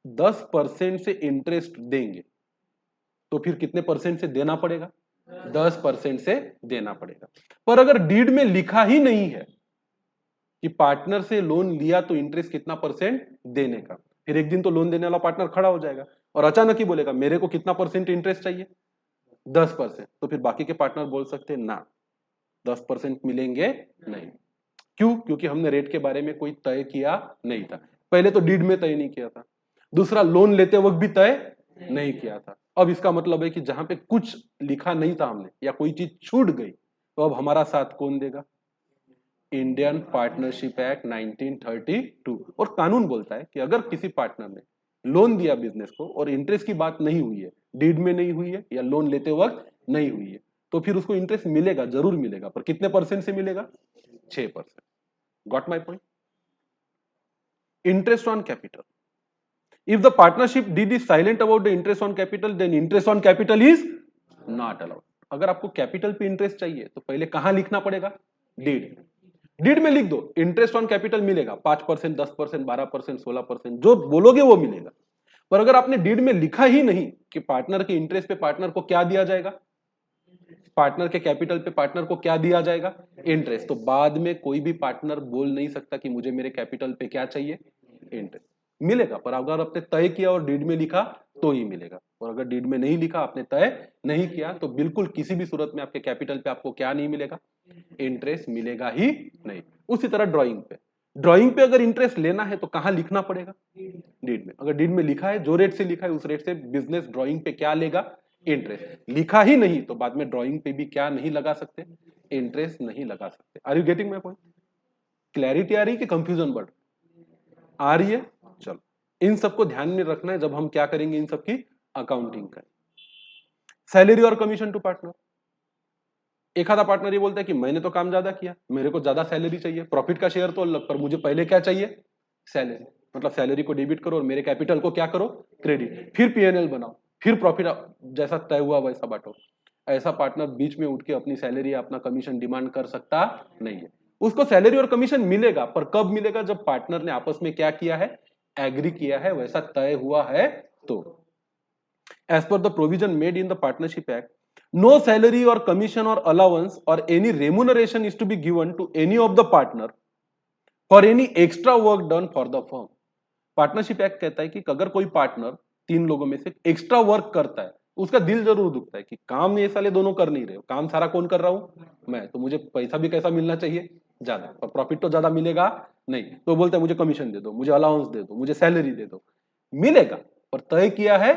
10% से इंटरेस्ट देंगे। तो फिर कितने परसेंट से देना पड़ेगा? 10% से देना पड़ेगा। पर अगर डीड में लिखा ही नहीं है कि पार्टनर से लोन लिया तो इंटरेस्ट कितना परसेंट देने का, फिर एक दिन तो लोन देने वाला पार्टनर खड़ा हो जाएगा और अचानक ही बोलेगा मेरे को कितना परसेंट इंटरेस्ट चाहिए? 10%। तो फिर बाकी के पार्टनर बोल सकते हैं ना, 10% मिलेंगे नहीं। क्यों? क्योंकि हमने रेट के बारे में कोई तय किया नहीं था। पहले तो डीड में तय नहीं किया था, दूसरा लोन लेते वक्त भी तय नहीं किया था। अब इसका मतलब है कि जहां पे कुछ लिखा नहीं था हमने या कोई चीज छूट गई, तो अब हमारा साथ कौन देगा? Indian partnership act 1932। और कानून बोलता है कि अगर किसी पार्टनर ने लोन दिया बिजनेस को और इंटरेस्ट की बात नहीं हुई है, डीड में नहीं हुई है या लोन लेते वक्त नहीं हुई है, तो फिर उसको इंटरेस्ट मिलेगा, जरूर मिलेगा, पर कितने परसेंट से मिलेगा? 6%। Got my point? Interest on capital, if the partnership deed is silent about the interest on capital, then interest on capital is not allowed. अगर आपको कैपिटल पे इंटरेस्ट चाहिए तो पहले कहां लिखना पड़ेगा? डीड। डीड में लिख दो इंटरेस्ट ऑन कैपिटल मिलेगा, 5%, 10%, 12%, 16%, जो बोलोगे वो मिलेगा। पर अगर आपने डीड में लिखा ही नहीं कि पार्टनर के इंटरेस्ट पे पार्टनर को क्या दिया जाएगा, पार्टनर के कैपिटल पे पार्टनर को क्या दिया जाएगा? इंटरेस्ट। तो बाद में कोई भी पार्टनर बोल नहीं सकता कि मुझे मेरे कैपिटल पे क्या चाहिए? इंटरेस्ट। मिलेगा, पर अगर आपने तय किया और डीड में लिखा तो ही मिलेगा, और अगर डीड में नहीं लिखा, आपने तय नहीं किया, तो बिल्कुल किसी भी सूरत में आपके कैपिटल पे आपको क्या नहीं मिलेगा? इंटरेस्ट मिलेगा ही नहीं। उसी तरह ड्राइंग पे, ड्राइंग पे अगर इंटरेस्ट लेना है तो कहां लिखना पड़ेगा? डीड में। अगर डीड में लिखा है, जो रेट से लिखा है उस रेट से बिजनेस ड्राइंग पे क्या लेगा? इंटरेस्ट। लिखा ही नहीं तो बाद में ड्राइंग पे भी क्या नहीं लगा सकते? इंटरेस्ट नहीं लगा सकते। Are you getting my point? Clarity आ रही कि कंफ्यूजन बढ़ आ रही है? चलो, इन सबको ध्यान में रखना है जब हम क्या करेंगे, इन सबकी अकाउंटिंग करें। सैलरी और कमीशन टू पार्टनर। एक आधा पार्टनर ये बोलता है कि मैंने तो काम ज्यादा किया, मेरे को ज्यादा सैलरी चाहिए, प्रॉफिट का शेयर तो अलग, पर मुझे पहले क्या चाहिए? सैलरी। मतलब सैलरी को डेबिट करो और मेरे कैपिटल को क्या करो? क्रेडिट। फिर पीएनएल बनाओ, फिर प्रॉफिट जैसा तय हुआ वैसा बांटो। ऐसा पार्टनर बीच में उठ के अपनी सैलरी या अपना कमीशन डिमांड कर सकता नहीं है। उसको सैलरी और कमीशन मिलेगा, पर कब मिलेगा? जब पार्टनर ने आपस में क्या किया है? एग्री किया है, वैसा तय हुआ है तो। As per the provision made in the partnership act, no salary or commission or allowance or any remuneration is to be given to any of the partner for any extra work done for the firm. Partnership act कहता है कि अगर कोई partner तीन लोगों में से extra work करता है, उसका दिल जरूर दुखता है कि काम ये साले दोनों कर नहीं रहे, काम सारा कौन कर रहा हूं? मैं। तो मुझे पैसा भी कैसा मिलना चाहिए? ज्यादा। पर प्रॉफिट तो ज्यादा मिलेगा नहीं, तो बोलते हैं मुझे कमीशन दे दो, मुझे अलाउंस दे दो, मुझे सैलरी दे दो। मिलेगा, पर तय किया है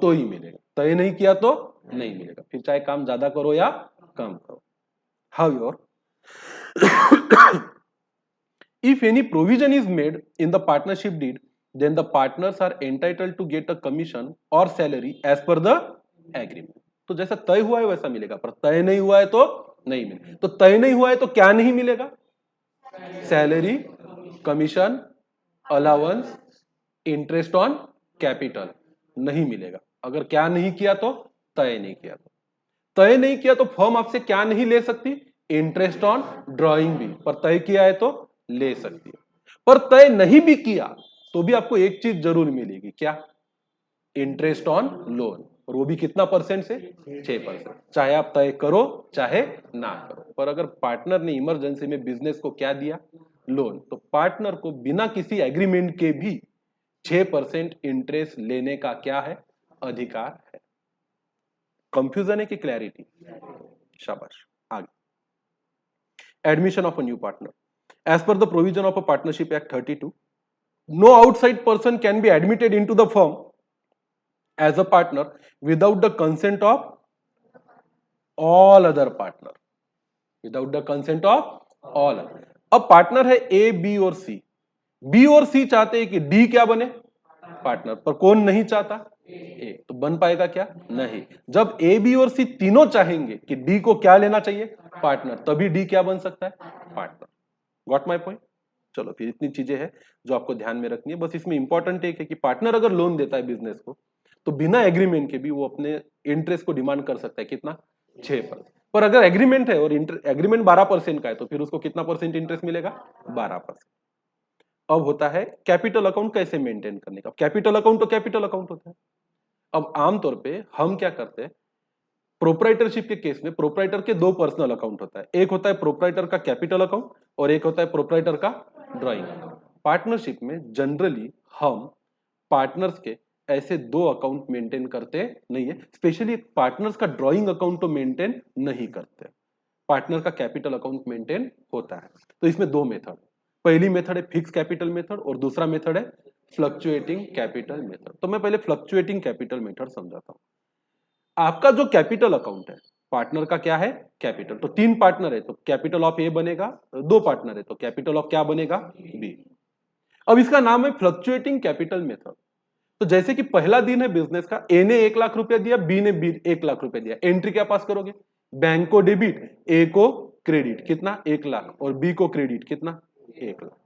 तो ही मिलेगा, तय नहीं किया तो नहीं मिलेगा। फिर चाहे काम ज्यादा करो या कम करो। However, if any provision is made in the partnership deed, then the partners are entitled to get a commission or salary as per the agreement. तो जैसा तय हुआ है वैसा मिलेगा, पर तय नहीं हुआ है तो नहीं मिलेगा। तो तय नहीं हुआ है तो क्या नहीं मिलेगा? Salary, commission, allowance, interest on capital नहीं मिलेगा। अगर क्या नहीं किया तो? तय नहीं किया तो। तय नहीं किया तो फर्म आपसे क्या नहीं ले सकती? इंटरेस्ट ऑन ड्राइंग भी। पर तय किया है तो ले सकती है। पर तय नहीं भी किया तो भी आपको एक चीज जरूर मिलेगी, क्या? Interest on loan. और वो भी कितना परसेंट से? 6%। चाहे आप तय करो चाहे ना करो। पर अगर पार्टनर ने इमरजेंसी में बिजनेस को क्या दिया? लोन। तो पार्टनर को बिना किसी एग्रीमेंट के भी 6% इंटरेस्ट लेने का क्या है? अधिकार है। कंफ्यूजन है कि क्लैरिटी? शाबाश। आगे, admission of a new partner. As per the provision of a partnership act 32, no outside person can be admitted into the firm as a partner without the consent of all other partner, without the consent of all other. अब partner है ए, B और सी। B और सी चाहते हैं कि D क्या बने? Partner. पर कौन नहीं चाहता? ए। तो बन पाएगा क्या? नहीं। जब ए, बी और सी तीनों चाहेंगे कि डी को क्या लेना चाहिए? पार्टनर, तभी डी क्या बन सकता है? पार्टनर। Got my point? चलो, फिर इतनी चीजें हैं जो आपको ध्यान में रखनी है। बस इसमें इंपॉर्टेंट एक है कि पार्टनर अगर लोन देता है बिजनेस को, तो बिना एग्रीमेंट के भी वो अपने इंटरेस्ट को डिमांड कर सकता है। कितना? 6%। पर अगर एग्रीमेंट है और एग्रीमेंट 12% का है, तो फिर उसको कितना परसेंट इंटरेस्ट मिलेगा? 12%। अब होता है कैपिटल अकाउंट कैसे मेंटेन करने का। कैपिटल अकाउंट तो कैपिटल अकाउंट होता है। अब आमतौर पे हम क्या करते हैं, प्रोप्राइटरशिप के केस में प्रोप्राइटर के दो पर्सनल अकाउंट होता है। एक होता है प्रोप्राइटर का कैपिटल अकाउंट और एक होता है प्रोप्राइटर का ड्राइंग अकाउंट। पार्टनरशिप में जनरली हम पार्टनर्स के ऐसे दो अकाउंट मेंटेन करते नहीं है। स्पेशली पार्टनर्स का ड्राइंग अकाउंट तो मेंटेन नहीं करते। पार्टनर का कैपिटल अकाउंट मेंटेन होता है। तो इसमें दो मेथड, पहली मेथड है फिक्स कैपिटल मेथड और दूसरा मेथड है फ्लक्चुएटिंग कैपिटल मेथड। तो मैं पहले फ्लक्चुएटिंग कैपिटल मेथड समझाता हूं। आपका जो कैपिटल अकाउंट है, पार्टनर का क्या है कैपिटल, तो तीन पार्टनर है तो कैपिटल ऑफ ए बनेगा, दो पार्टनर है तो कैपिटल ऑफ क्या बनेगा बी। अब इसका नाम है फ्लक्चुएटिंग कैपिटल मेथड। तो जैसे कि पहला दिन है बिजनेस का, ए ने 1 लाख रुपया दिया, बी ने 1 लाख रुपया दिया, एंट्री क्या पास करोगे, बैंक को डेबिट, ए को क्रेडिट कितना 1 लाख और बी को क्रेडिट कितना 1 लाख।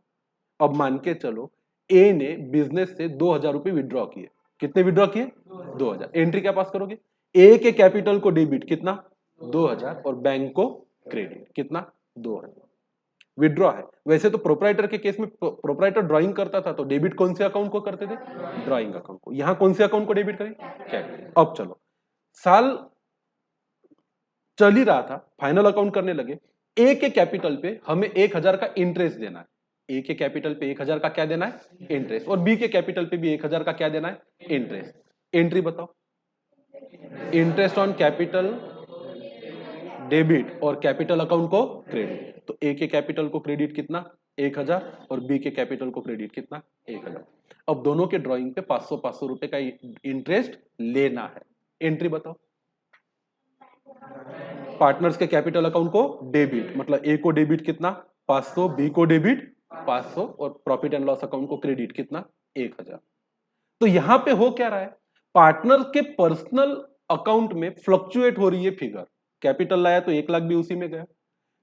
अब मान के चलो ए ने बिजनेस से 2,000 रुपए विड्रॉ किए, कितने विड्रॉ किए 2,000, एंट्री क्या पास करोगे, ए के कैपिटल को डेबिट कितना 2,000 और बैंक को क्रेडिट कितना 2,000, विड्रॉ है। वैसे तो प्रोप्राइटर के केस में प्रोप्राइटर ड्राइंग करता था तो डेबिट कौन से अकाउंट को करते थे, ड्राइंग अकाउंट को, यहां कौन से अकाउंट को डेबिट करें कैपिटल। अब चलो साल चल ही रहा था, फाइनल अकाउंट करने लगे, ए के कैपिटल पे हमें 1,000 का इंटरेस्ट देना है, ए के कैपिटल पे 1,000 का क्या देना है इंटरेस्ट, और बी के कैपिटल पे भी 1,000 का क्या देना है इंटरेस्ट। एंट्री बताओ, इंटरेस्ट ऑन कैपिटल डेबिट और कैपिटल अकाउंट को क्रेडिट, तो ए के कैपिटल को क्रेडिट कितना 1,000 और बी के कैपिटल को क्रेडिट कितना 1,000। अब दोनों के ड्राइंग पे 500 रुपए का इंटरेस्ट लेना है। एंट्री बताओ, पार्टनर्स के कैपिटल अकाउंट को डेबिट, मतलब ए को डेबिट कितना 500, बी को डेबिट 500 और प्रॉफिट एंड लॉस अकाउंट को क्रेडिट कितना 1,000। तो यहां पे हो क्या रहा है, पार्टनर के पर्सनल अकाउंट में फ्लक्चुएट हो रही है फिगर, कैपिटल लाया तो 1 लाख भी उसी में गया,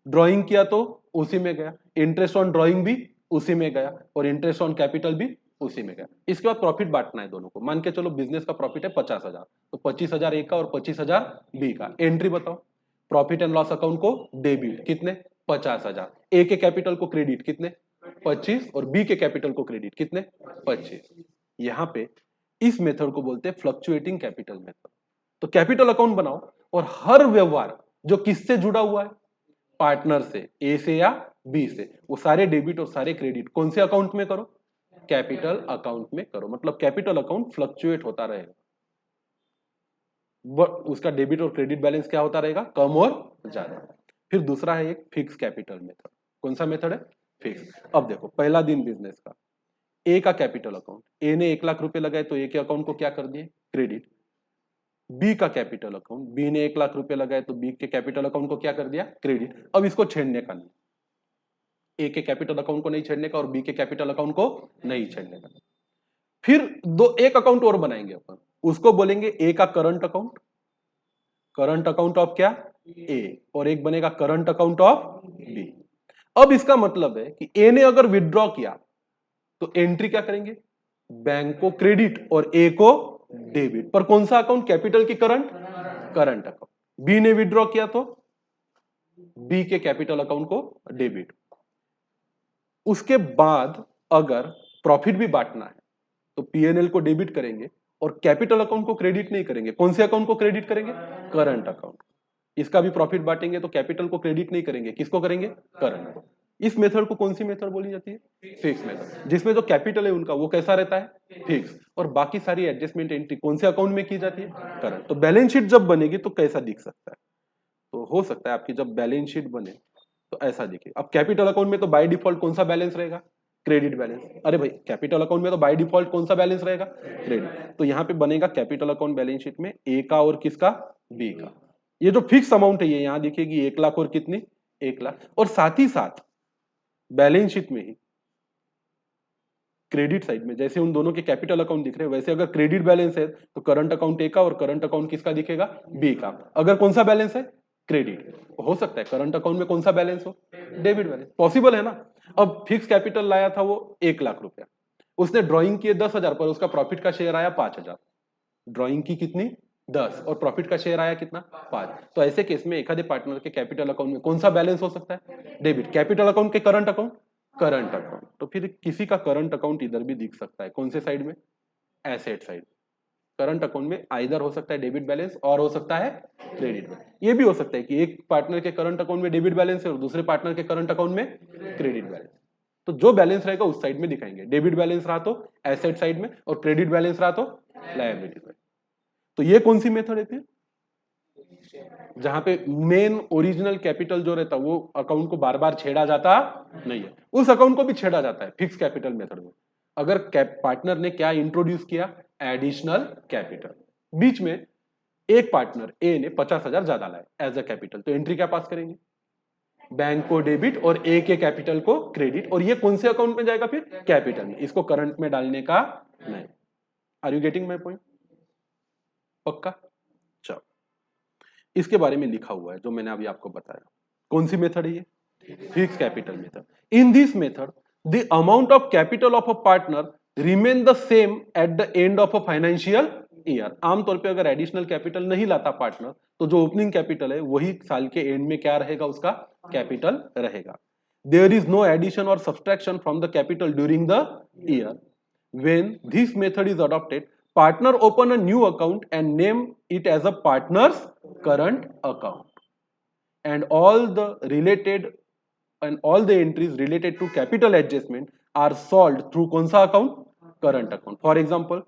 ड्राइंग किया तो उसी में गया, इंटरेस्ट ऑन ड्राइंग भी उसी में गया और इंटरेस्ट ऑन कैपिटल भी उसी में गया। इसके बाद प्रॉफिट बांटना है दोनों को, मान के चलो बिजनेस का प्रॉफिट है 50,000, तो 25,000 ए का और 25,000 बी का। एंट्री बताओ, प्रॉफिट एंड लॉस अकाउंट को डेबिट कितने 50,000, ए के कैपिटल को क्रेडिट कितने 25 और बी के कैपिटल को क्रेडिट कितने 25। यहां पे इस मेथड को बोलते हैं फ्लक्चुएटिंग कैपिटल मेथड। तो कैपिटल अकाउंट बनाओ और हर व्यवहार जो किससे जुड़ा हुआ है, पार्टनर से, ए से या बी से, वो सारे डेबिट और सारे क्रेडिट कौन से अकाउंट में करो, कैपिटल अकाउंट में करो। मतलब कैपिटल अकाउंट फ्लक्चुएट होता रहेगा, उसका डेबिट और क्रेडिट बैलेंस क्या होता रहेगा, कम और ज्यादा। फिर दूसरा है एक फिक्स कैपिटल मेथड। कौन सा मेथड है, फिक्स। अब देखो पहला दिन बिजनेस का, ए का कैपिटल अकाउंट, ए ने 1 लाख रुपए लगाए तो ए के अकाउंट को क्या कर दिए क्रेडिट, बी का कैपिटल अकाउंट, बी ने 1 लाख रुपए लगाए तो बी के कैपिटल अकाउंट को क्या कर दिया क्रेडिट। अब इसको छेड़ने का नहीं, ए के कैपिटल अकाउंट को नहीं छेड़ने का और बी के कैपिटल अकाउंट को नहीं छेड़ने का। फिर एक अकाउंट और बनाएंगे अपन, उसको बोलेंगे ए का current account, current account of क्या ए, और एक बनेगा करंट अकाउंट ऑफ बी। अब इसका मतलब है कि ए ने अगर विड्रॉ किया तो एंट्री क्या करेंगे, बैंक को क्रेडिट और ए को डेबिट, पर कौन सा अकाउंट, कैपिटल की करंट, करंट अकाउंट। बी ने विड्रॉ किया तो बी के कैपिटल अकाउंट को डेबिट। उसके बाद अगर प्रॉफिट भी बांटना है तो पीएनएल को डेबिट करेंगे और कैपिटल अकाउंट को क्रेडिट नहीं करेंगे। कौन से अकाउंट को क्रेडिट करेंगे, करंट अकाउंट। इसका भी प्रॉफिट बांटेंगे तो कैपिटल को क्रेडिट नहीं करेंगे, किसको करेंगे, करंट। इस मेथड को कौन सी मेथड बोली जाती है, फिक्स मेथड, जिसमें जो कैपिटल है उनका वो कैसा रहता है फिक्स, और बाकी सारी एडजस्टमेंट एंट्री कौन से अकाउंट में की जाती है, करंट। तो बैलेंस शीट जब बनेगी तो कैसा दिख सकता है, तो हो सकता है आपकी जब बैलेंस शीट बने तो ऐसा दिखे। अब कैपिटल अकाउंट में तो बाय डिफॉल्ट कौन सा बैलेंस रहेगा, क्रेडिट बैलेंस। अरे भाई कैपिटल अकाउंट में तो बाय डिफॉल्ट कौन सा बैलेंस रहेगा, क्रेडिट। तो यहाँ पे बनेगा कैपिटल अकाउंट बैलेंस शीट में ए का और किसका, बी का। ये जो फिक्स अमाउंट है ये यहाँ दिखेगी 1 लाख और कितनी 1 लाख, और साथ ही साथ बैलेंस शीट में ही क्रेडिट साइड में जैसे उन दोनों के कैपिटल अकाउंट दिख रहे हैं वैसे अगर क्रेडिट बैलेंस है तो करंट अकाउंट ए का और करंट अकाउंट किसका दिखेगा, बी का। अगर कौन सा बैलेंस है, क्रेडिट, हो सकता है करंट अकाउंट में कौन सा बैलेंस हो, डेबिट बैलेंस, पॉसिबल है ना। अब फिक्स कैपिटल लाया था वो 1 लाख रुपया, उसने ड्रॉइंग किए 10,000 पर, उसका प्रॉफिट का शेयर आया 5,000, ड्रॉइंग की कितनी 10 और प्रॉफिट का शेयर आया कितना 5। तो ऐसे केस में एक आधे पार्टनर के कैपिटल अकाउंट में कौन सा बैलेंस हो सकता है, डेबिट। कैपिटल अकाउंट के करंट अकाउंट, करंट अकाउंट। तो फिर किसी का करंट अकाउंट इधर भी दिख सकता है, कौन से साइड में, एसेट साइड। करंट अकाउंट में आइदर हो सकता है डेबिट बैलेंस और हो सकता है क्रेडिट बैलेंस। ये भी हो सकता है कि एक पार्टनर के करंट अकाउंट में डेबिट बैलेंस है और दूसरे पार्टनर के करंट अकाउंट में क्रेडिट बैलेंस। तो जो बैलेंस रहेगा उस साइड में दिखाएंगे, डेबिट बैलेंस रहा तो एसेट साइड में और क्रेडिट बैलेंस रहा तो लायबिलिटी साइड। तो ये कौन सी मेथड है फिर, जहां पे मेन ओरिजिनल कैपिटल जो रहता है वो अकाउंट को बार बार छेड़ा जाता नहीं है, उस अकाउंट को भी छेड़ा जाता है फिक्स कैपिटल मेथड में। अगर पार्टनर ने क्या इंट्रोड्यूस किया, एडिशनल कैपिटल। बीच में एक पार्टनर ए ने 50,000 ज्यादा लाया एज अ कैपिटल, तो एंट्री क्या पास करेंगे, बैंक को डेबिट और ए के कैपिटल को क्रेडिट। और ये कौन से अकाउंट में जाएगा, फिर कैपिटल में, इसको करंट में डालने का नहीं। Are you getting my point? पक्का? चलो, इसके बारे में लिखा हुआ है जो मैंने अभी आपको बताया। कौन सी मेथड है ये, fix capital method. In this method the amount of capital of a partner remain the same at the end of a financial year. आमतौर पे अगर एडिशनल कैपिटल नहीं लाता पार्टनर, तो जो ओपनिंग कैपिटल है वही साल के एंड में क्या रहेगा, उसका कैपिटल रहेगा। देयर इज नो एडिशन और subtraction from the capital during the year. When this method is adopted, partner open a new account and name it as a partner's current account, and all the entries related to capital adjustment are solved through कौन सा account, current account. For example,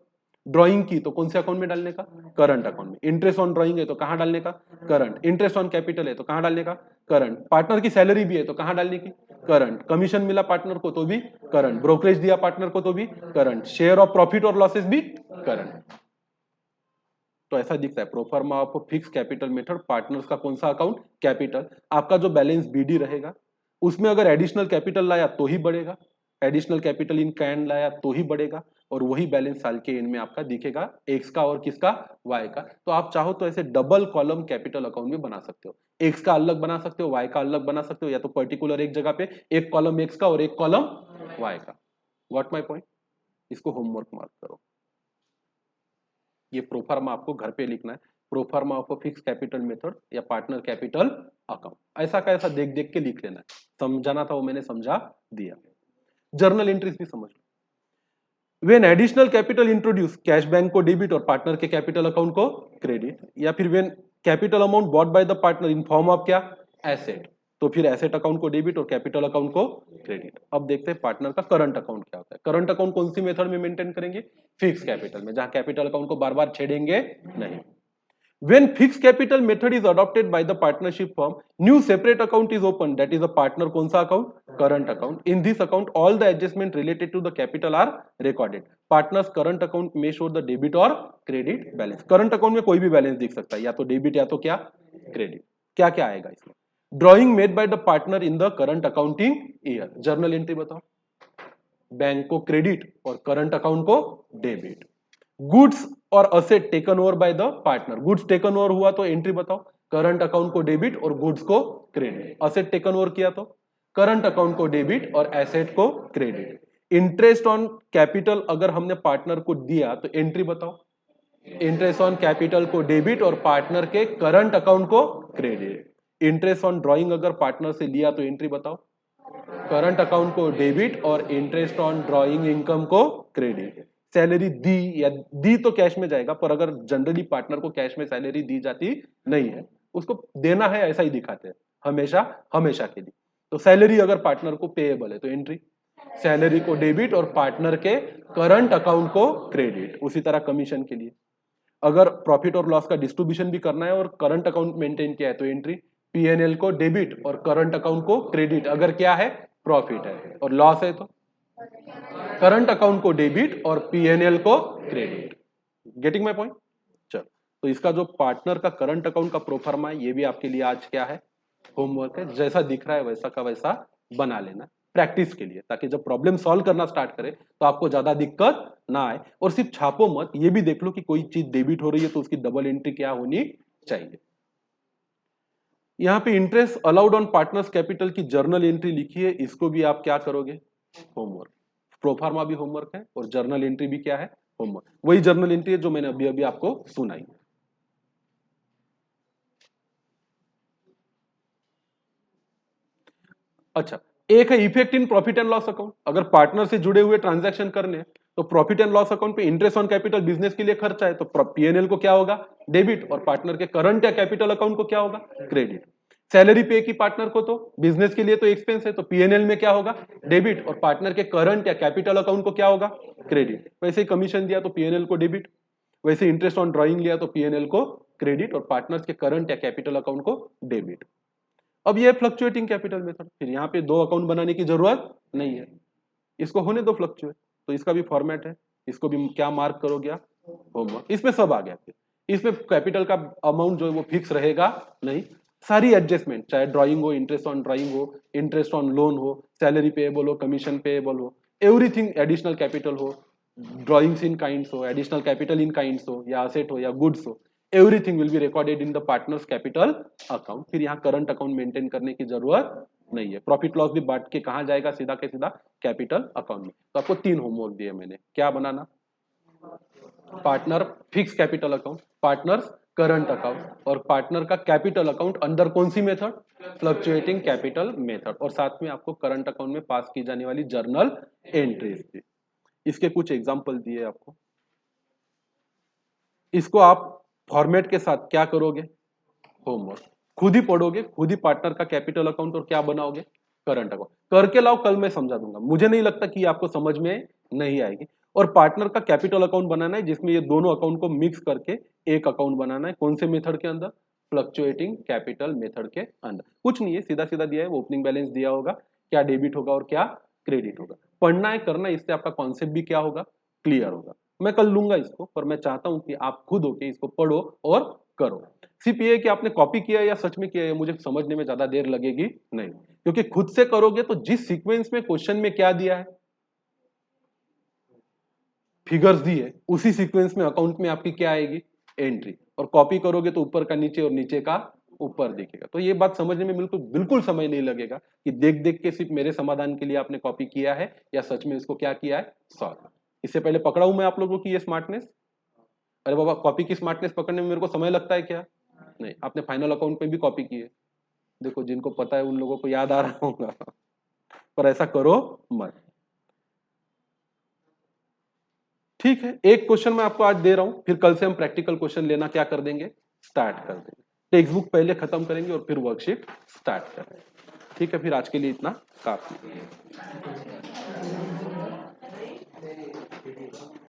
drawing की तो कौन से account में डालने का, current account में। इंटरेस्ट ऑन ड्राइंग है तो कहां डालने का, करंट। इंटरेस्ट ऑन कैपिटल है तो कहां डालने का, करंट। पार्टनर की सैलरी भी है तो कहां डालने की, करंट। कमीशन मिला पार्टनर को तो भी करंट। ब्रोकरेज दिया पार्टनर को तो भी करंट। शेयर ऑफ प्रॉफिट और लॉसेस भी करंट। तो ऐसा दिखता है proforma of fix capital method. Partners का कौन सा अकाउंट, कैपिटल। आपका जो बैलेंस बीडी रहेगा उसमें अगर एडिशनल कैपिटल लाया तो ही बढ़ेगा, एडिशनल कैपिटल इन कैन लाया तो ही बढ़ेगा, और वही बैलेंस साल के एंड में आपका दिखेगा, एक्स का और किसका, वाई का। तो आप चाहो तो ऐसे डबल कॉलम कैपिटल अकाउंट में बना सकते हो, एक्स का अलग बना सकते हो, वाई का अलग बना सकते हो, या तो पर्टिकुलर एक जगह पे एक कॉलम एक्स का और एक कॉलम वाई का। What my point? इसको होमवर्क मार्क करो। ये प्रोफार्मा आपको घर पे लिखना है, proforma of fix capital method या पार्टनर कैपिटल अकाउंट। ऐसा का ऐसा देख देख के लिख लेना है, समझाना था वो मैंने समझा दिया। जर्नल एंट्रीज भी समझ लो। When additional capital introduce, cash bank को डेबिट और पार्टनर के कैपिटल अकाउंट को क्रेडिट। या फिर when capital amount bought by the partner in form of क्या, एसेट, तो फिर एसेट अकाउंट को डेबिट और कैपिटल अकाउंट को क्रेडिट। अब देखते हैं पार्टनर का करंट अकाउंट क्या होता है। करंट अकाउंट कौन सी मेथड में मेंटेन करेंगे, फिक्स कैपिटल में, जहां कैपिटल अकाउंट को बार बार छेड़ेंगे नहीं। When fixed capital method is adopted by the partnership firm, new separate account is opened, that is a partner कौन सा account, current account. In this account, all the adjustment related to the capital are recorded. Partners current account may show the debit or credit balance. Current account में कोई भी balance दिख सकता है, या तो डेबिट या तो क्या, क्रेडिट। क्या क्या आएगा इसमें, drawing made by the partner in the current accounting year. Journal entry बताओ, बैंक को क्रेडिट और करंट अकाउंट को डेबिट। गुड्स और asset taken over by the partner, goods taken over हुआ तो एंट्री बताओ, करंट अकाउंट को डेबिट और गुड्स को क्रेडिट। असेट टेकन ओवर किया तो करंट अकाउंट को डेबिट और एसेट को क्रेडिट। इंटरेस्ट ऑन कैपिटल अगर हमने पार्टनर को दिया तो एंट्री बताओ, इंटरेस्ट ऑन कैपिटल को डेबिट और पार्टनर के करंट अकाउंट को क्रेडिट। इंटरेस्ट ऑन ड्रॉइंग अगर पार्टनर से लिया तो एंट्री बताओ, करंट अकाउंट को डेबिट और इंटरेस्ट ऑन ड्रॉइंग इनकम को क्रेडिट। सैलरी दी या दी तो कैश में जाएगा, पर अगर जनरली पार्टनर को कैश में सैलरी दी जाती नहीं है, उसको देना है ऐसा ही दिखाते हैं हमेशा हमेशा के लिए। तो सैलरी अगर पार्टनर को पेएबल है तो एंट्री, सैलरी को डेबिट और पार्टनर के करंट अकाउंट को क्रेडिट। उसी तरह कमीशन के लिए अगर प्रॉफिट और लॉस का डिस्ट्रीब्यूशन भी करना है और करंट अकाउंट मेंटेन किया है तो एंट्री, पीएनएल को डेबिट और करंट अकाउंट को क्रेडिट। अगर क्या है, प्रॉफिट है, और लॉस है तो करंट अकाउंट को डेबिट और पीएनएल को क्रेडिट। Getting my point? चलो, तो इसका जो पार्टनर का करंट अकाउंट का प्रोफार्मा है, ये भी आपके लिए आज क्या है, होमवर्क है। जैसा दिख रहा है वैसा का वैसा बना लेना प्रैक्टिस के लिए, ताकि जब प्रॉब्लम सॉल्व करना स्टार्ट करे तो आपको ज्यादा दिक्कत ना आए। और सिर्फ छापो मत, ये भी देख लो कि कोई चीज डेबिट हो रही है तो उसकी डबल एंट्री क्या होनी चाहिए। यहाँ पे interest allowed on partners capital की जर्नल एंट्री लिखी है, इसको भी आप क्या करोगे, होमवर्क। प्रोफार्मा भी होमवर्क है और जर्नल एंट्री भी क्या है, होमवर्क। वही जर्नल एंट्री है जो मैंने अभी अभी आपको सुनाई। अच्छा, एक है effect in profit and loss account. अगर पार्टनर से जुड़े हुए ट्रांजैक्शन करने हैं तो प्रॉफिट एंड लॉस अकाउंट पे इंटरेस्ट ऑन कैपिटल बिजनेस के लिए खर्चा है तो पीएनएल को क्या होगा, डेबिट, और पार्टनर के करंट या कैपिटल अकाउंट को क्या होगा, क्रेडिट। सैलरी पे की पार्टनर को तो बिजनेस के लिए तो एक्सपेंस है तो पीएनएल में क्या होगा, डेबिट, और पार्टनर के करंट या कैपिटल अकाउंट को क्या होगा, क्रेडिट। वैसे ही कमीशन दिया तो पीएनएल को डेबिट, वैसे इंटरेस्ट ऑन ड्राइंग लिया तो पीएनएल को क्रेडिट और पार्टनर्स के करंट या कैपिटल अकाउंट को डेबिट। अब ये फ्लक्चुएटिंग कैपिटल मेथड, फिर यहाँ पे दो अकाउंट बनाने की जरूरत नहीं है, इसको होने दो फ्लक्चुएट, तो इसका भी फॉर्मेट है, इसको भी क्या मार्क करोगे आप, होमवर्क। इसमें सब आ गया, फिर इसमें कैपिटल का अमाउंट जो है वो फिक्स रहेगा नहीं, सारी एडजस्टमेंट, चाहे ड्राइंग हो, इंटरेस्ट ऑन ड्राइंग हो, इंटरेस्ट ऑन लोन हो, सैलरी पेएबल हो, कमीशन पेएबल हो, एवरीथिंग, एडिशनल कैपिटल हो, ड्राइंग्स इन काइंड्स हो, एडिशनल कैपिटल इन काइंड्स हो, या असेट हो या गुड्स हो, everything will be recorded in the partners capital account. फिर यहाँ करंट अकाउंट मेंटेन करने की जरूरत नहीं है, प्रॉफिट लॉस भी बांट के कहाँ जाएगा, सीधा के सीधा कैपिटल अकाउंट में। तो आपको 3 होमवर्क दिए मैंने, क्या बनाना, partner fix capital account, partners current account, और पार्टनर का कैपिटल अकाउंट अंडर कौन सी मेथड, फ्लक्चुएटिंग कैपिटल मेथड, और साथ में आपको करंट अकाउंट में पास की जाने वाली जर्नल एंट्रीज थी। इसके कुछ एग्जांपल दिए आपको, इसको आप फॉर्मेट के साथ क्या करोगे, होमवर्क खुद ही पढ़ोगे, खुद ही पार्टनर का कैपिटल अकाउंट और क्या बनाओगे, करंट अकाउंट करके लाओ, कल मैं समझा दूंगा, मुझे नहीं लगता कि आपको समझ में नहीं आएगी। और पार्टनर का कैपिटल अकाउंट बनाना है जिसमें ये दोनों अकाउंट को मिक्स करके एक अकाउंट बनाना है, कौन से मेथड के अंदर, फ्लक्चुएटिंग कैपिटल मेथड के अंदर। कुछ नहीं है, सीधा सीधा दिया है, ओपनिंग बैलेंस दिया होगा, क्या डेबिट होगा और क्या क्रेडिट होगा, पढ़ना है करना है, इससे आपका कॉन्सेप्ट भी क्या होगा, क्लियर होगा। मैं कल लूंगा इसको, पर मैं चाहता हूं कि आप खुद होके इसको पढ़ो और करो। सिर्फ ये कि आपने कॉपी किया या सच में किया है मुझे समझने में ज्यादा देर लगेगी नहीं, क्योंकि खुद से करोगे तो जिस सीक्वेंस में क्वेश्चन में क्या दिया है, फिगर्स दी है, उसी सीक्वेंस में अकाउंट में आपकी क्या आएगी, एंट्री, और कॉपी करोगे तो ऊपर का नीचे और नीचे का ऊपर दिखेगा। तो ये बात समझने में बिल्कुल बिल्कुल समय नहीं लगेगा कि देख देख के सिर्फ मेरे समाधान के लिए आपने कॉपी किया है या सच में इसको क्या किया है, सॉल्व। इससे पहले पकड़ा हूं मैं आप लोगों की ये स्मार्टनेस, अरे बाबा कॉपी की स्मार्टनेस पकड़ने में मेरे को समय लगता है क्या, नहीं, आपने फाइनल अकाउंट में भी कॉपी की है, देखो जिनको पता है उन लोगों को याद आ रहा होगा, पर ऐसा करो मत। ठीक है, एक क्वेश्चन मैं आपको आज दे रहा हूं, फिर कल से हम प्रैक्टिकल क्वेश्चन लेना क्या कर देंगे, स्टार्ट कर देंगे। टेक्स्ट बुक पहले खत्म करेंगे और फिर वर्कशीट स्टार्ट करेंगे। ठीक है, फिर आज के लिए इतना काफी।